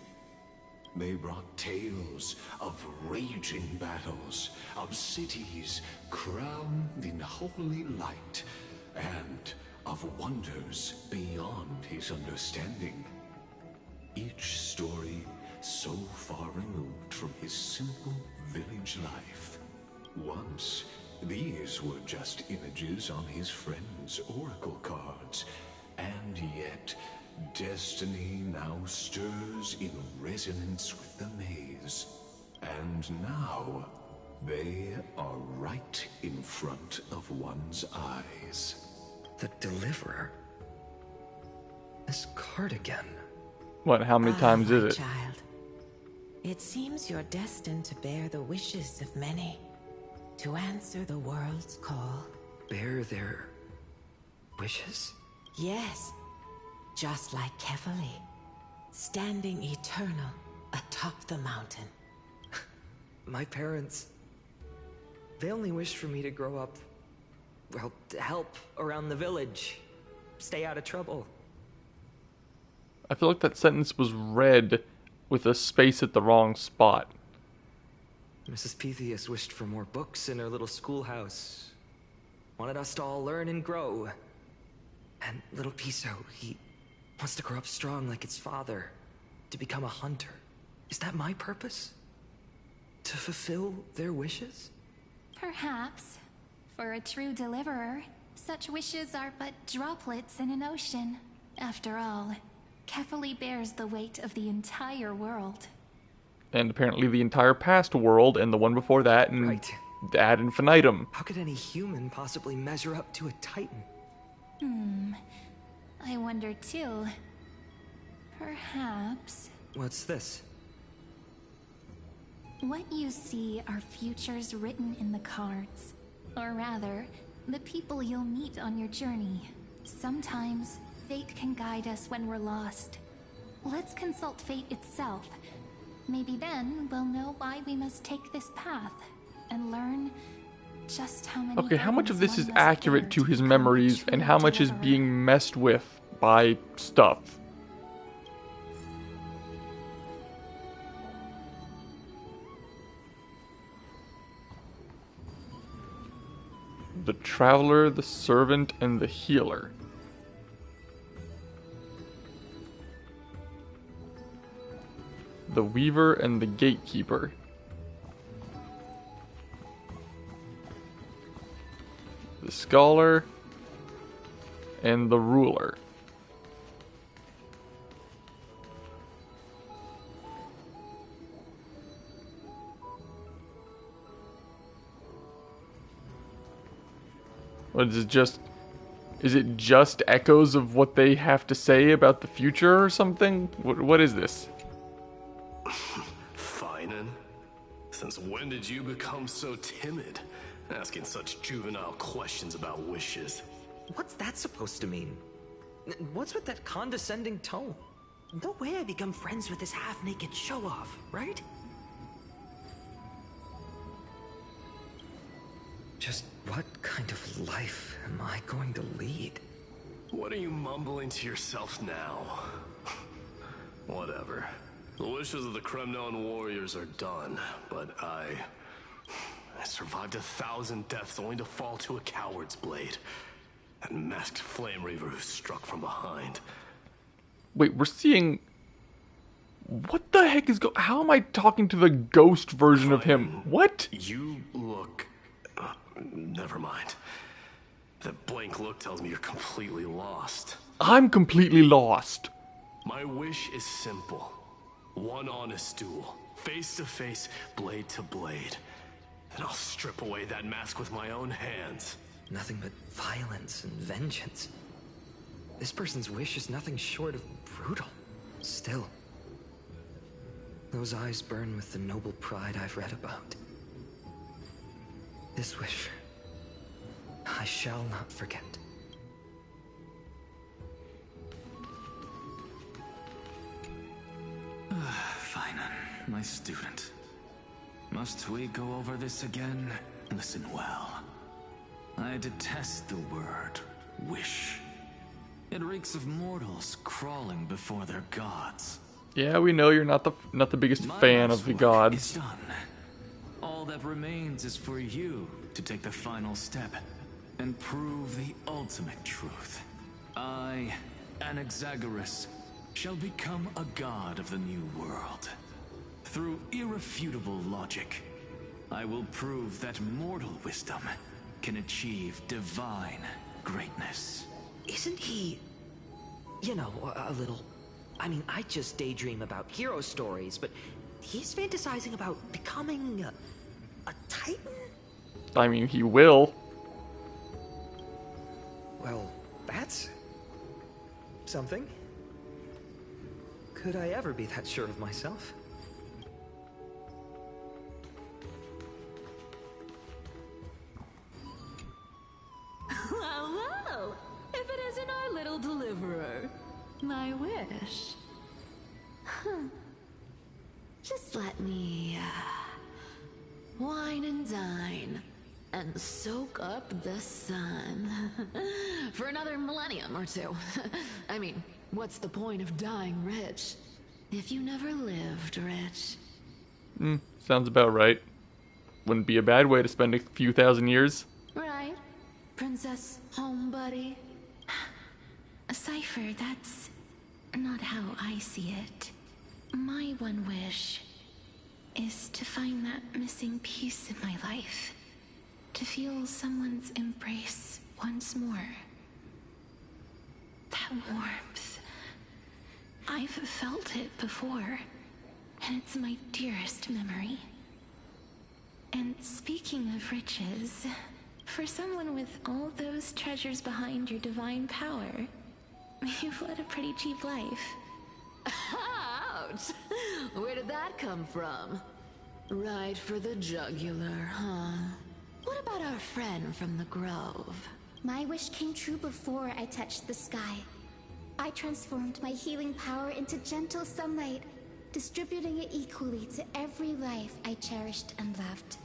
Speaker 4: They brought tales of raging battles, of cities crowned in holy light, and of wonders beyond his understanding. Each story so far removed from his simple village life. Once, these were just images on his friend's oracle cards, and yet destiny now stirs in resonance with the maze. And now, they are right in front of one's eyes.
Speaker 5: The Deliverer? This card again.
Speaker 1: What, how many times is
Speaker 11: my
Speaker 1: it?
Speaker 11: Child, it seems you're destined to bear the wishes of many, to answer the world's call.
Speaker 5: Bear their wishes?
Speaker 11: Yes, just like Kefali, standing eternal atop the mountain.
Speaker 5: My parents, they only wished for me to grow up, well, to help around the village, stay out of trouble.
Speaker 1: I feel like that sentence was read with a space at the wrong spot.
Speaker 5: Mrs. Pythias wished for more books in her little schoolhouse. Wanted us to all learn and grow. And little Piso, he wants to grow up strong like his father, to become a hunter. Is that my purpose? To fulfill their wishes?
Speaker 6: Perhaps. For a true deliverer, such wishes are but droplets in an ocean. After all, Kefali bears the weight of the entire world.
Speaker 1: And apparently the entire past world, and the one before that, and
Speaker 5: Right.
Speaker 1: ad infinitum.
Speaker 5: How could any human possibly measure up to a Titan?
Speaker 6: I wonder too. Perhaps
Speaker 5: What's this?
Speaker 6: what you see are futures written in the cards. Or rather, the people you'll meet on your journey. Sometimes, fate can guide us when we're lost. Let's consult fate itself. Maybe then we'll know why we must take this path and learn just how many.
Speaker 1: Okay, how much of this
Speaker 6: burdens
Speaker 1: is
Speaker 6: one must bear
Speaker 1: accurate to his
Speaker 6: become a
Speaker 1: memories, and
Speaker 6: true
Speaker 1: how much is
Speaker 6: deliverer?
Speaker 1: being messed with by stuff? The Traveler, the Servant, and the Healer. The Weaver and the Gatekeeper. The Scholar and the Ruler. What is it just? Is it just echoes of what they have to say about the future or something? What is this?
Speaker 8: Finan? Since when did you become so timid? Asking such juvenile questions about wishes.
Speaker 5: What's that supposed to mean? What's with that condescending tone? No way I become friends with this half-naked show-off, right? Just what kind of life am I going to lead?
Speaker 8: What are you mumbling to yourself now? Whatever. The wishes of the Kremnon warriors are done, but I survived 1,000 deaths only to fall to a coward's blade. That masked flame reaver who struck from behind.
Speaker 1: Wait, we're seeing... What the heck is How am I talking to the ghost version of him? What?
Speaker 8: You look... never mind. That blank look tells me you're completely lost.
Speaker 1: I'm completely lost.
Speaker 8: My wish is simple. One honest duel. Face to face, blade to blade. Then I'll strip away that mask with my own hands.
Speaker 5: Nothing but violence and vengeance. This person's wish is nothing short of brutal. Still, those eyes burn with the noble pride I've read about. This wish, I shall not forget.
Speaker 7: Fine, my student. Must we go over this again? Listen well. I detest the word wish. It reeks of mortals crawling before their gods.
Speaker 1: Yeah, we know you're not the biggest fan of the gods.
Speaker 7: It's done. All that remains is for you to take the final step and prove the ultimate truth. I, Anaxagoras, shall become a god of the new world. Through irrefutable logic, I will prove that mortal wisdom can achieve divine greatness.
Speaker 5: Isn't he, you know, a little... I mean, I just daydream about hero stories, but he's fantasizing about becoming a titan?
Speaker 1: I mean, he will.
Speaker 5: Well, that's... something. Could I ever be that sure of myself?
Speaker 10: Well, if it isn't our little deliverer, my wish. Just let me, wine and dine, and soak up the sun. For another millennium or two. I mean, what's the point of dying rich if you never lived rich?
Speaker 1: Sounds about right. Wouldn't be a bad way to spend a few thousand years.
Speaker 10: Right, Princess Home Buddy?
Speaker 6: Cypher, that's not how I see it. My one wish is to find that missing piece in my life. To feel someone's embrace once more. That warmth. I've felt it before, and it's my dearest memory. And speaking of riches, for someone with all those treasures behind your divine power, you've led a pretty cheap life.
Speaker 10: Ouch! Where did that come from? Right for the jugular, huh? What about our friend from the Grove?
Speaker 2: My wish came true before I touched the sky. I transformed my healing power into gentle sunlight, distributing it equally to every life I cherished and loved.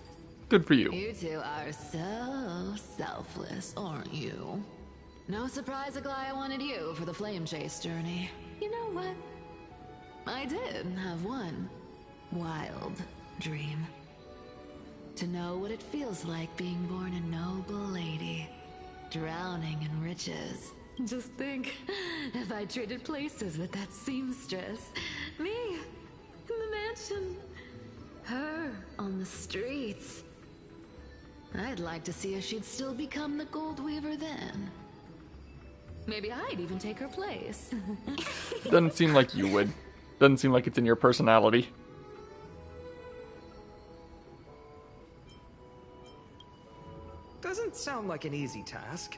Speaker 1: Good for you.
Speaker 10: You two are so selfless, aren't you? No surprise Aglaya wanted you for the flame chase journey. You know what? I did have one wild dream. To know what it feels like being born a noble lady, drowning in riches. Just think, if I traded places with that seamstress, me in the mansion, her on the streets. I'd like to see if she'd still become the gold weaver then. Maybe I'd even take her place.
Speaker 1: Doesn't seem like you would. Doesn't seem like it's in your personality.
Speaker 5: Doesn't sound like an easy task.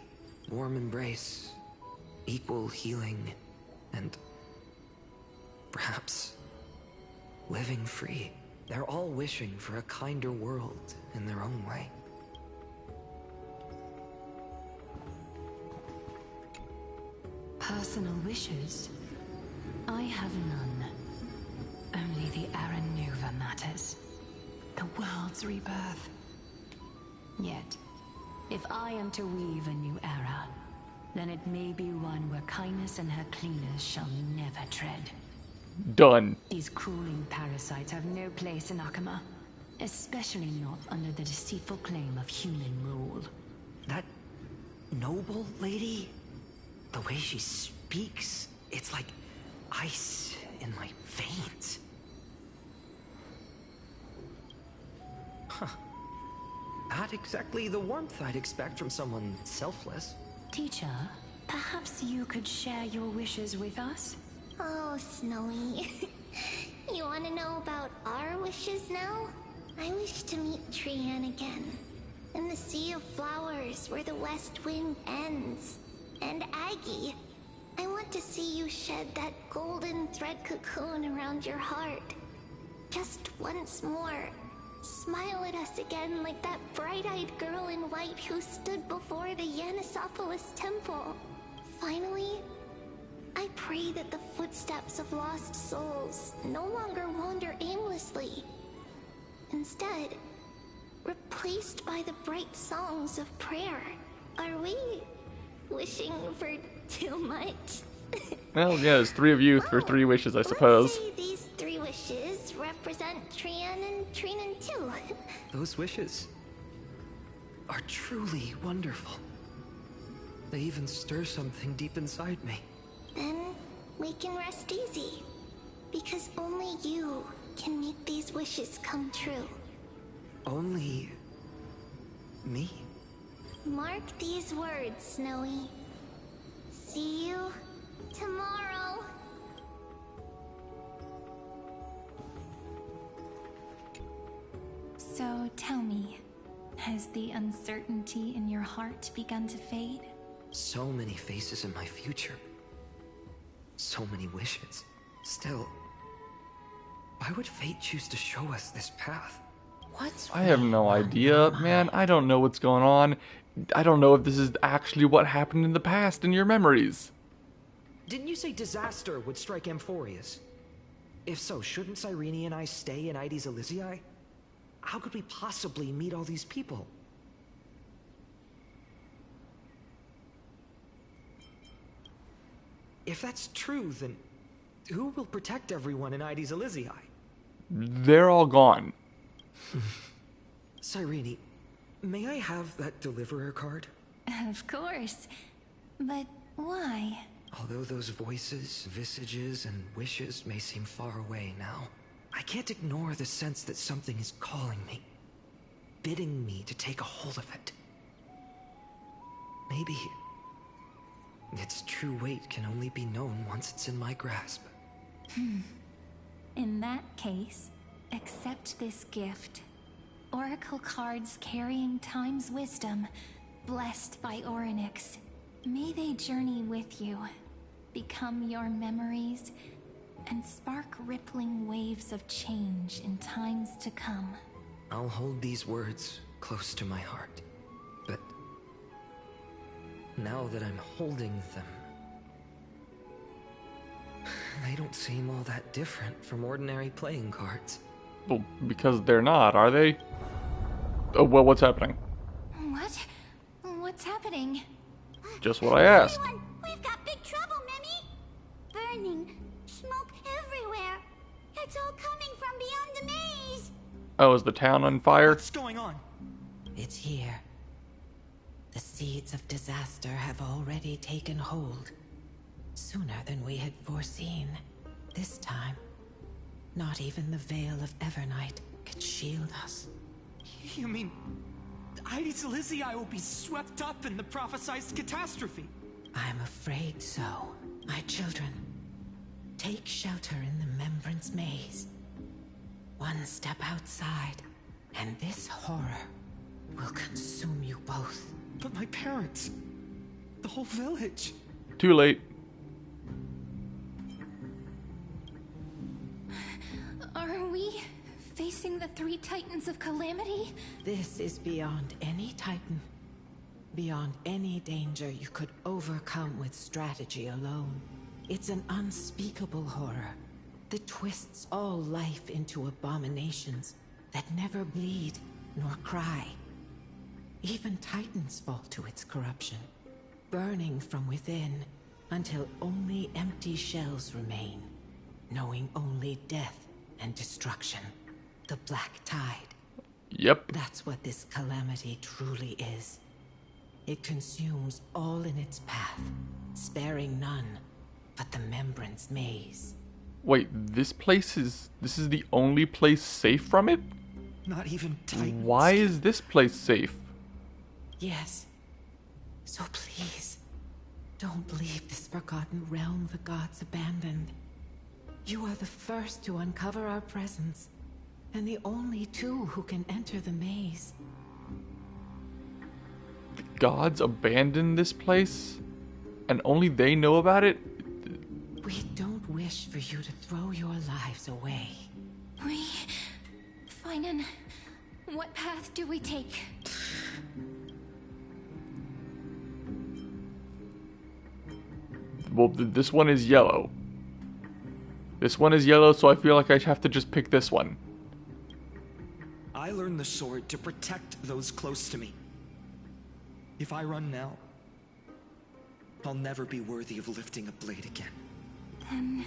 Speaker 5: Warm embrace, equal healing, and perhaps living free. They're all wishing for a kinder world in their own way.
Speaker 6: Personal wishes? I have none. Only the Aranuva matters. The world's rebirth. Yet, if I am to weave a new era,
Speaker 10: then it may be one where kindness and her cleaners shall never tread.
Speaker 1: Done.
Speaker 10: These crawling parasites have no place in Akama, especially not under the deceitful claim of human rule.
Speaker 5: That noble lady, the way she speaks, it's like ice in my veins. Huh. Not exactly the warmth I'd expect from someone selfless.
Speaker 10: Teacher, perhaps you could share your wishes with us?
Speaker 2: Oh, Snowy. You want to know about our wishes now? I wish to meet Trian again. In the Sea of Flowers, where the West Wind ends. And Aggie, I want to see you shed that golden thread cocoon around your heart. Just once more. Smile at us again like that bright-eyed girl in white who stood before the Yanisopolis temple. Finally, I pray that the footsteps of lost souls no longer wander aimlessly. Instead, replaced by the bright songs of prayer. Are we wishing for too much?
Speaker 1: Well, yeah, there's 3 of you for 3 wishes, I suppose.
Speaker 2: Let's say these 3 wishes represent Trian and Trinan too.
Speaker 5: Those wishes are truly wonderful. They even stir something deep inside me.
Speaker 2: Then we can rest easy. Because only you can make these wishes come true.
Speaker 5: Only me?
Speaker 2: Mark these words, Snowy. See you tomorrow.
Speaker 6: So tell me, has the uncertainty in your heart begun to fade?
Speaker 5: So many faces in my future. So many wishes. Still, why would fate choose to show us this path?
Speaker 1: I have no idea, man. I don't know what's going on. I don't know if this is actually what happened in the past in your memories.
Speaker 5: Didn't you say disaster would strike Amphorius? If so, shouldn't Cyrene and I stay in Ides Elysiae? How could we possibly meet all these people? If that's true, then who will protect everyone in Ides Elysiae?
Speaker 1: They're all gone.
Speaker 5: Cyrene, may I have that deliverer card?
Speaker 6: Of course. But why?
Speaker 5: Although those voices, visages, and wishes may seem far away now, I can't ignore the sense that something is calling me, bidding me to take a hold of it. Maybe its true weight can only be known once it's in my grasp.
Speaker 6: In that case, accept this gift. Oracle cards carrying time's wisdom, blessed by Orynyx. May they journey with you, become your memories, and spark rippling waves of change in times to come.
Speaker 5: I'll hold these words close to my heart, but now that I'm holding them, they don't seem all that different from ordinary playing cards.
Speaker 1: Well, because they're not, are they? Oh, well, what's happening?
Speaker 6: What? What's happening?
Speaker 1: Just what I asked.
Speaker 2: Everyone, we've got big trouble, Mimi! Burning, smoke everywhere. It's all coming from beyond the maze.
Speaker 1: Oh, is the town on fire?
Speaker 5: What's going on?
Speaker 11: It's here. The seeds of disaster have already taken hold. Sooner than we had foreseen. This time, not even the veil of Evernight can shield us.
Speaker 5: You mean Ides Elysiae will be swept up in the prophesized catastrophe?
Speaker 11: I'm afraid so. My children, take shelter in the Remembrance Maze. One step outside, and this horror will consume you both.
Speaker 5: But my parents, the whole village.
Speaker 1: Too late.
Speaker 6: Are we facing the 3 Titans of Calamity?
Speaker 11: This is beyond any Titan. Beyond any danger you could overcome with strategy alone. It's an unspeakable horror that twists all life into abominations that never bleed nor cry. Even Titans fall to its corruption. burning from within until only empty shells remain, knowing only death and destruction. The Black Tide.
Speaker 1: Yep.
Speaker 11: That's what this calamity truly is. It consumes all in its path, sparing none but the Membrance Maze.
Speaker 1: Wait, this is the only place safe from it?
Speaker 5: Not even Titans.
Speaker 1: Why is this place safe?
Speaker 11: Yes. So please, don't leave this forgotten realm the gods abandoned. You are the first to uncover our presence, and the only two who can enter the maze.
Speaker 1: The gods abandoned this place? And only they know about it?
Speaker 11: We don't wish for you to throw your lives away.
Speaker 6: Finan, what path do we take?
Speaker 1: Well, this one is yellow. This one is yellow, so I feel like I have to just pick this one.
Speaker 5: I learned the sword to protect those close to me. If I run now, I'll never be worthy of lifting a blade again.
Speaker 6: Then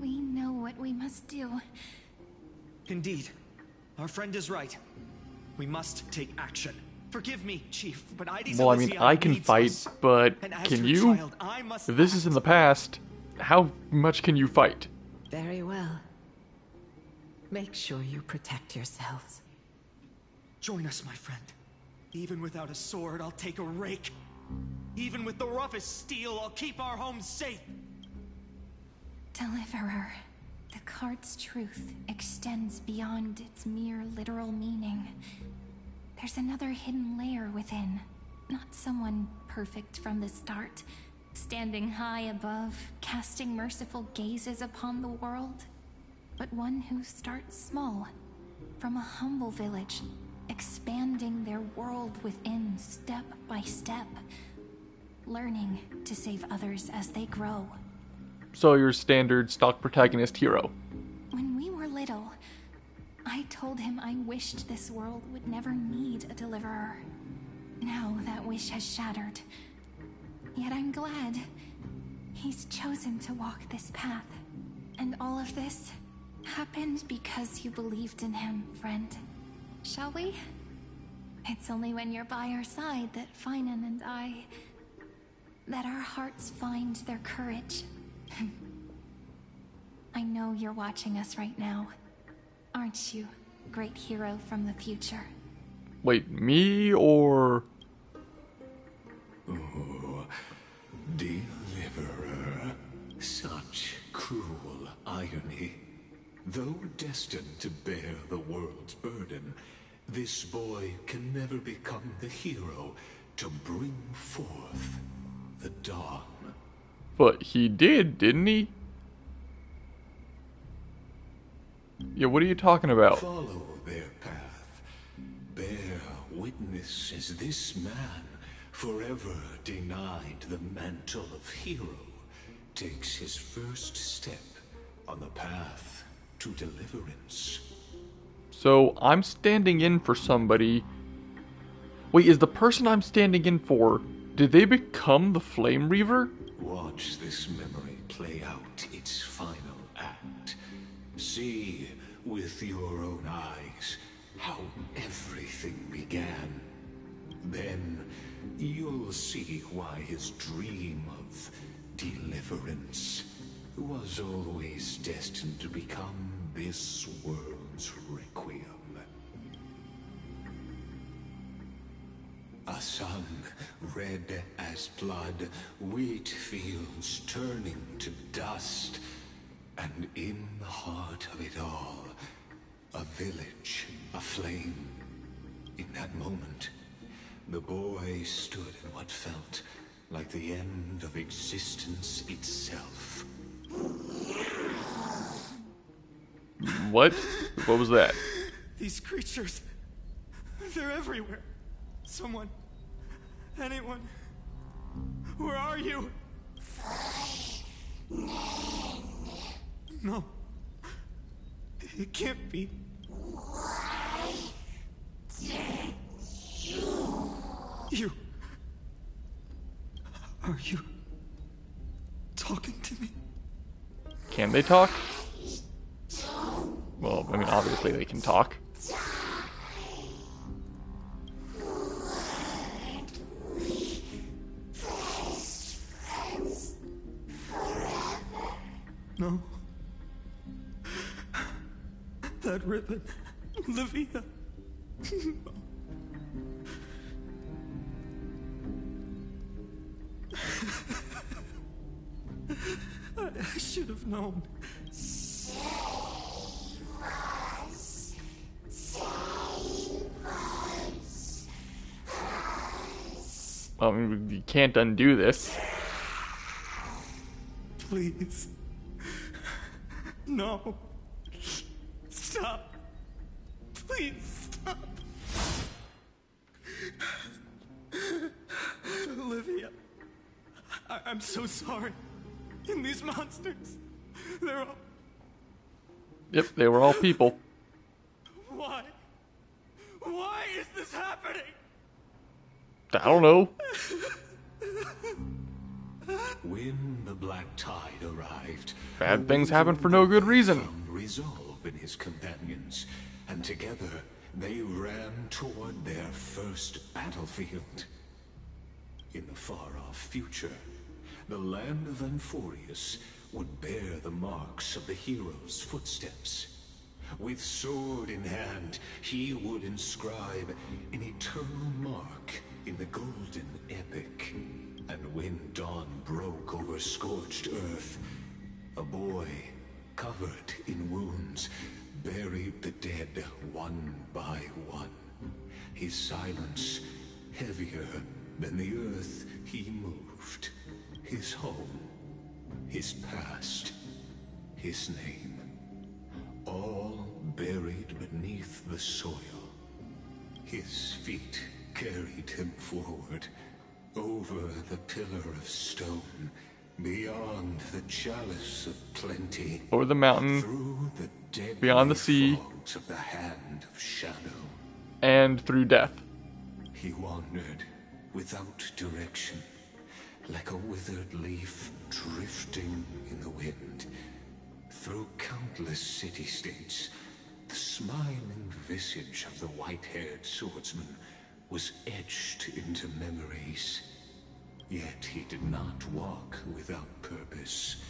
Speaker 6: we know what we must do.
Speaker 5: Indeed, our friend is right. We must take action. Forgive me, Chief, but
Speaker 1: Well, I mean, I can fight, but can you? If this is in the past, how much can you fight?
Speaker 11: Very well. Make sure you protect yourselves.
Speaker 5: Join us, my friend. Even without a sword, I'll take a rake. Even with the roughest steel, I'll keep our home safe.
Speaker 6: Deliverer, the card's truth extends beyond its mere literal meaning. There's another hidden layer within. Not someone perfect from the start, standing high above, casting merciful gazes upon the world, but one who starts small, from a humble village, expanding their world within step by step, learning to save others as they grow.
Speaker 1: So your standard stock protagonist hero.
Speaker 6: When we were little, I told him I wished this world would never need a deliverer. Now that wish has shattered. Yet I'm glad he's chosen to walk this path. And all of this happened because you believed in him, friend. Shall we? It's only when you're by our side that Finan and I... that our hearts find their courage. I know you're watching us right now. Aren't you, great hero from the future?
Speaker 1: Wait, me or...
Speaker 4: Oh, Deliverer. Such cruel irony. Though destined to bear the world's burden, this boy can never become the hero to bring forth the dawn.
Speaker 1: But he did, didn't he? Yeah, what are you talking about?
Speaker 4: Follow their path. Bear witness as this man, forever denied the mantle of hero, takes his first step on the path to deliverance.
Speaker 1: So, I'm standing in for somebody. Wait, is the person I'm standing in for, did they become the Flame Reaver?
Speaker 4: Watch this memory play out its final act. See with your own eyes how everything began. Then you'll see why his dream of deliverance was always destined to become this world's requiem. A sun red as blood, wheat fields turning to dust, and in the heart of it all, a village aflame. In that moment, the boy stood in what felt like the end of existence itself.
Speaker 1: What? What was that?
Speaker 5: These creatures, they're everywhere. Someone, anyone, where are you? No, it can't be. Are you talking to me?
Speaker 1: Can they talk? Well, I mean, obviously they can talk.
Speaker 5: No. That ribbon. Olivia. I should have known.
Speaker 1: Well, I mean, you can't undo this.
Speaker 5: Please. No. Stop. Please stop. Olivia. I'm so sorry. And these monsters, they're all...
Speaker 1: Yep, they were all people.
Speaker 5: Why? Why is this happening?
Speaker 1: I don't know.
Speaker 4: When the black tide arrived,
Speaker 1: Bad things happen for no good reason.
Speaker 4: found resolve in his companions, and together they ran toward their first battlefield. In the far-off future, the land of Anforius would bear the marks of the hero's footsteps. With sword in hand, he would inscribe an eternal mark in the golden epic. And when dawn broke over scorched earth, a boy, covered in wounds, buried the dead one by one. His silence heavier than the earth he moved. His home, his past, his name, all buried beneath the soil. His feet carried him forward, over the pillar of stone, beyond the chalice of plenty,
Speaker 1: Over the mountain,
Speaker 4: through the deadly
Speaker 1: beyond the sea,
Speaker 4: fogs of the hand of shadow.
Speaker 1: and through death.
Speaker 4: He wandered without direction, like a withered leaf drifting in the wind. Through countless city-states, the smiling visage of the white-haired swordsman was etched into memories. Yet he did not walk without purpose.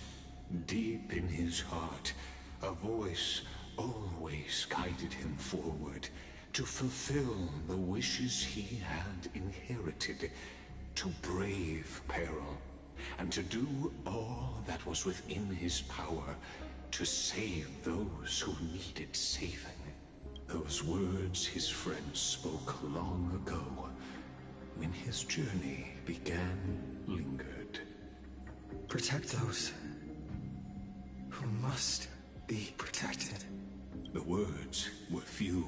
Speaker 4: Deep in his heart, a voice always guided him forward, to fulfill the wishes he had inherited, to brave peril, and to do all that was within his power to save those who needed saving. Those words his friend spoke long ago, when his journey began, lingered.
Speaker 5: Protect those who must be protected.
Speaker 4: The words were few,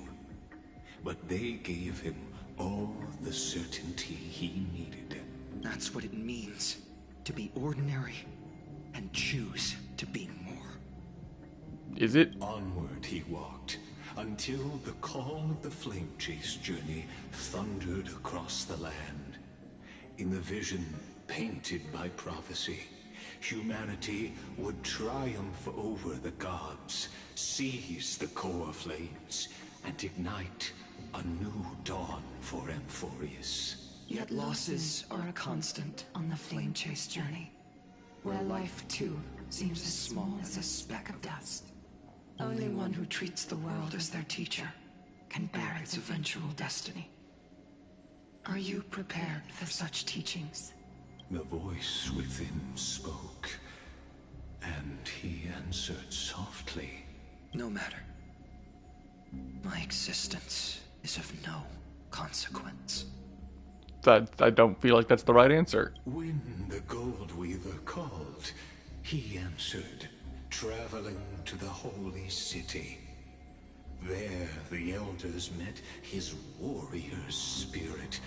Speaker 4: but they gave him all the certainty he needed.
Speaker 5: That's what it means to be ordinary and choose to be more.
Speaker 1: Is it?
Speaker 4: Onward he walked, until the call of the flame chase journey thundered across the land. In the vision painted by prophecy, humanity would triumph over the gods, seize the core flames, and ignite a new dawn for Amphorius.
Speaker 13: Yet losses are a constant on the flame chase journey, where life too seems as small as a speck of dust. Only one who treats the world as their teacher can bear its eventual destiny. Are you prepared for such teachings?
Speaker 4: The voice within spoke, and he answered softly.
Speaker 5: No matter. My existence is of no consequence.
Speaker 1: I don't feel like that's the right answer.
Speaker 4: When the Gold Weaver called, he answered, traveling to the holy city. There the elders met his warrior spirit,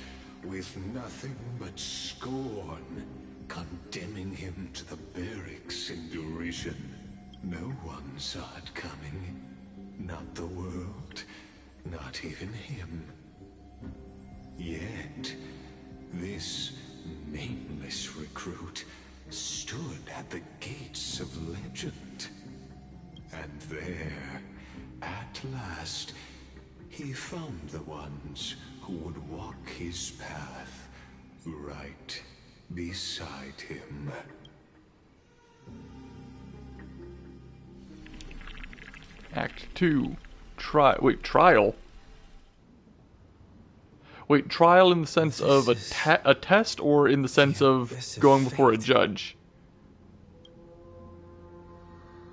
Speaker 4: with nothing but scorn, condemning him to the barracks in derision. No one saw it coming. Not the world, not even him. Yet, this nameless recruit stood at the gates of legend. And there, at last, he found the ones who would walk his path right beside him.
Speaker 1: Act 2. Trial? Wait, trial in the sense of a test, or in the sense of going before a judge?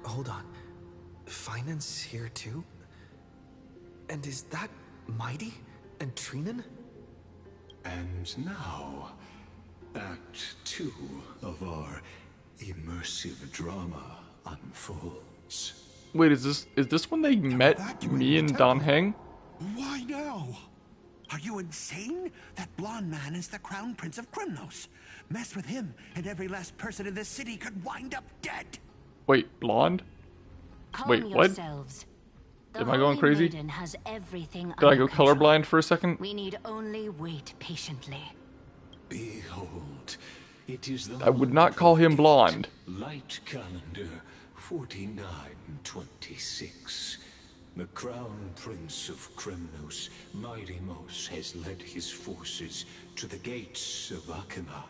Speaker 5: Hold on. Finance here too? And is that Mighty and Trinan?
Speaker 4: And now, Act 2 of our immersive drama unfolds.
Speaker 1: Wait, is this when they met me and Don Heng?
Speaker 14: Why now? Are you insane? That blonde man is the Crown Prince of Krymnos. Mess with him, and every last person in this city could wind up dead.
Speaker 1: Wait, blonde? Wait, what? Am I going crazy? Did I go colorblind for a second?
Speaker 15: We need only wait patiently.
Speaker 4: Behold, it is the
Speaker 1: I would not call him blonde.
Speaker 4: Light calendar 4926. The Crown Prince of Krymnos, Midimos, has led his forces to the gates of Akima.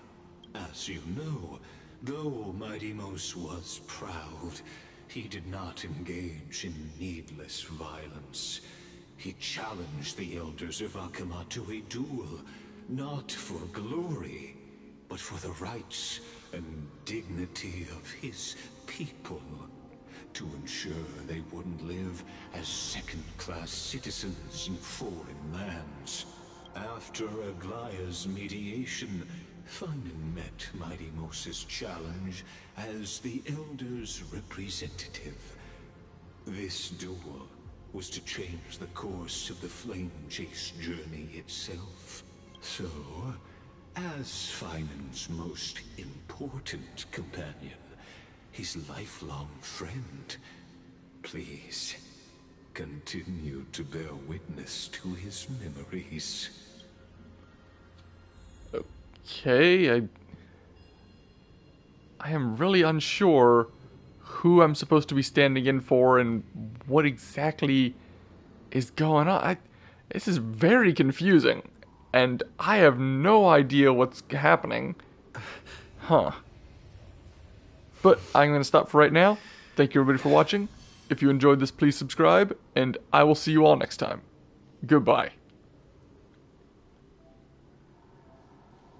Speaker 4: As you know, though Midimos was proud, he did not engage in needless violence. He challenged the elders of Akima to a duel, not for glory, but for the rights and dignity of his people, to ensure they wouldn't live as second-class citizens in foreign lands. After Aglaya's mediation, Thunden met Midimos' challenge as the Elder's representative. This duel was to change the course of the Flame Chase journey itself. So, as Finan's most important companion, his lifelong friend, please continue to bear witness to his memories.
Speaker 1: Okay, I am really unsure who I'm supposed to be standing in for and what exactly is going on. This is very confusing, and I have no idea what's happening. Huh. But I'm going to stop for right now. Thank you everybody for watching. If you enjoyed this, please subscribe, and I will see you all next time. Goodbye.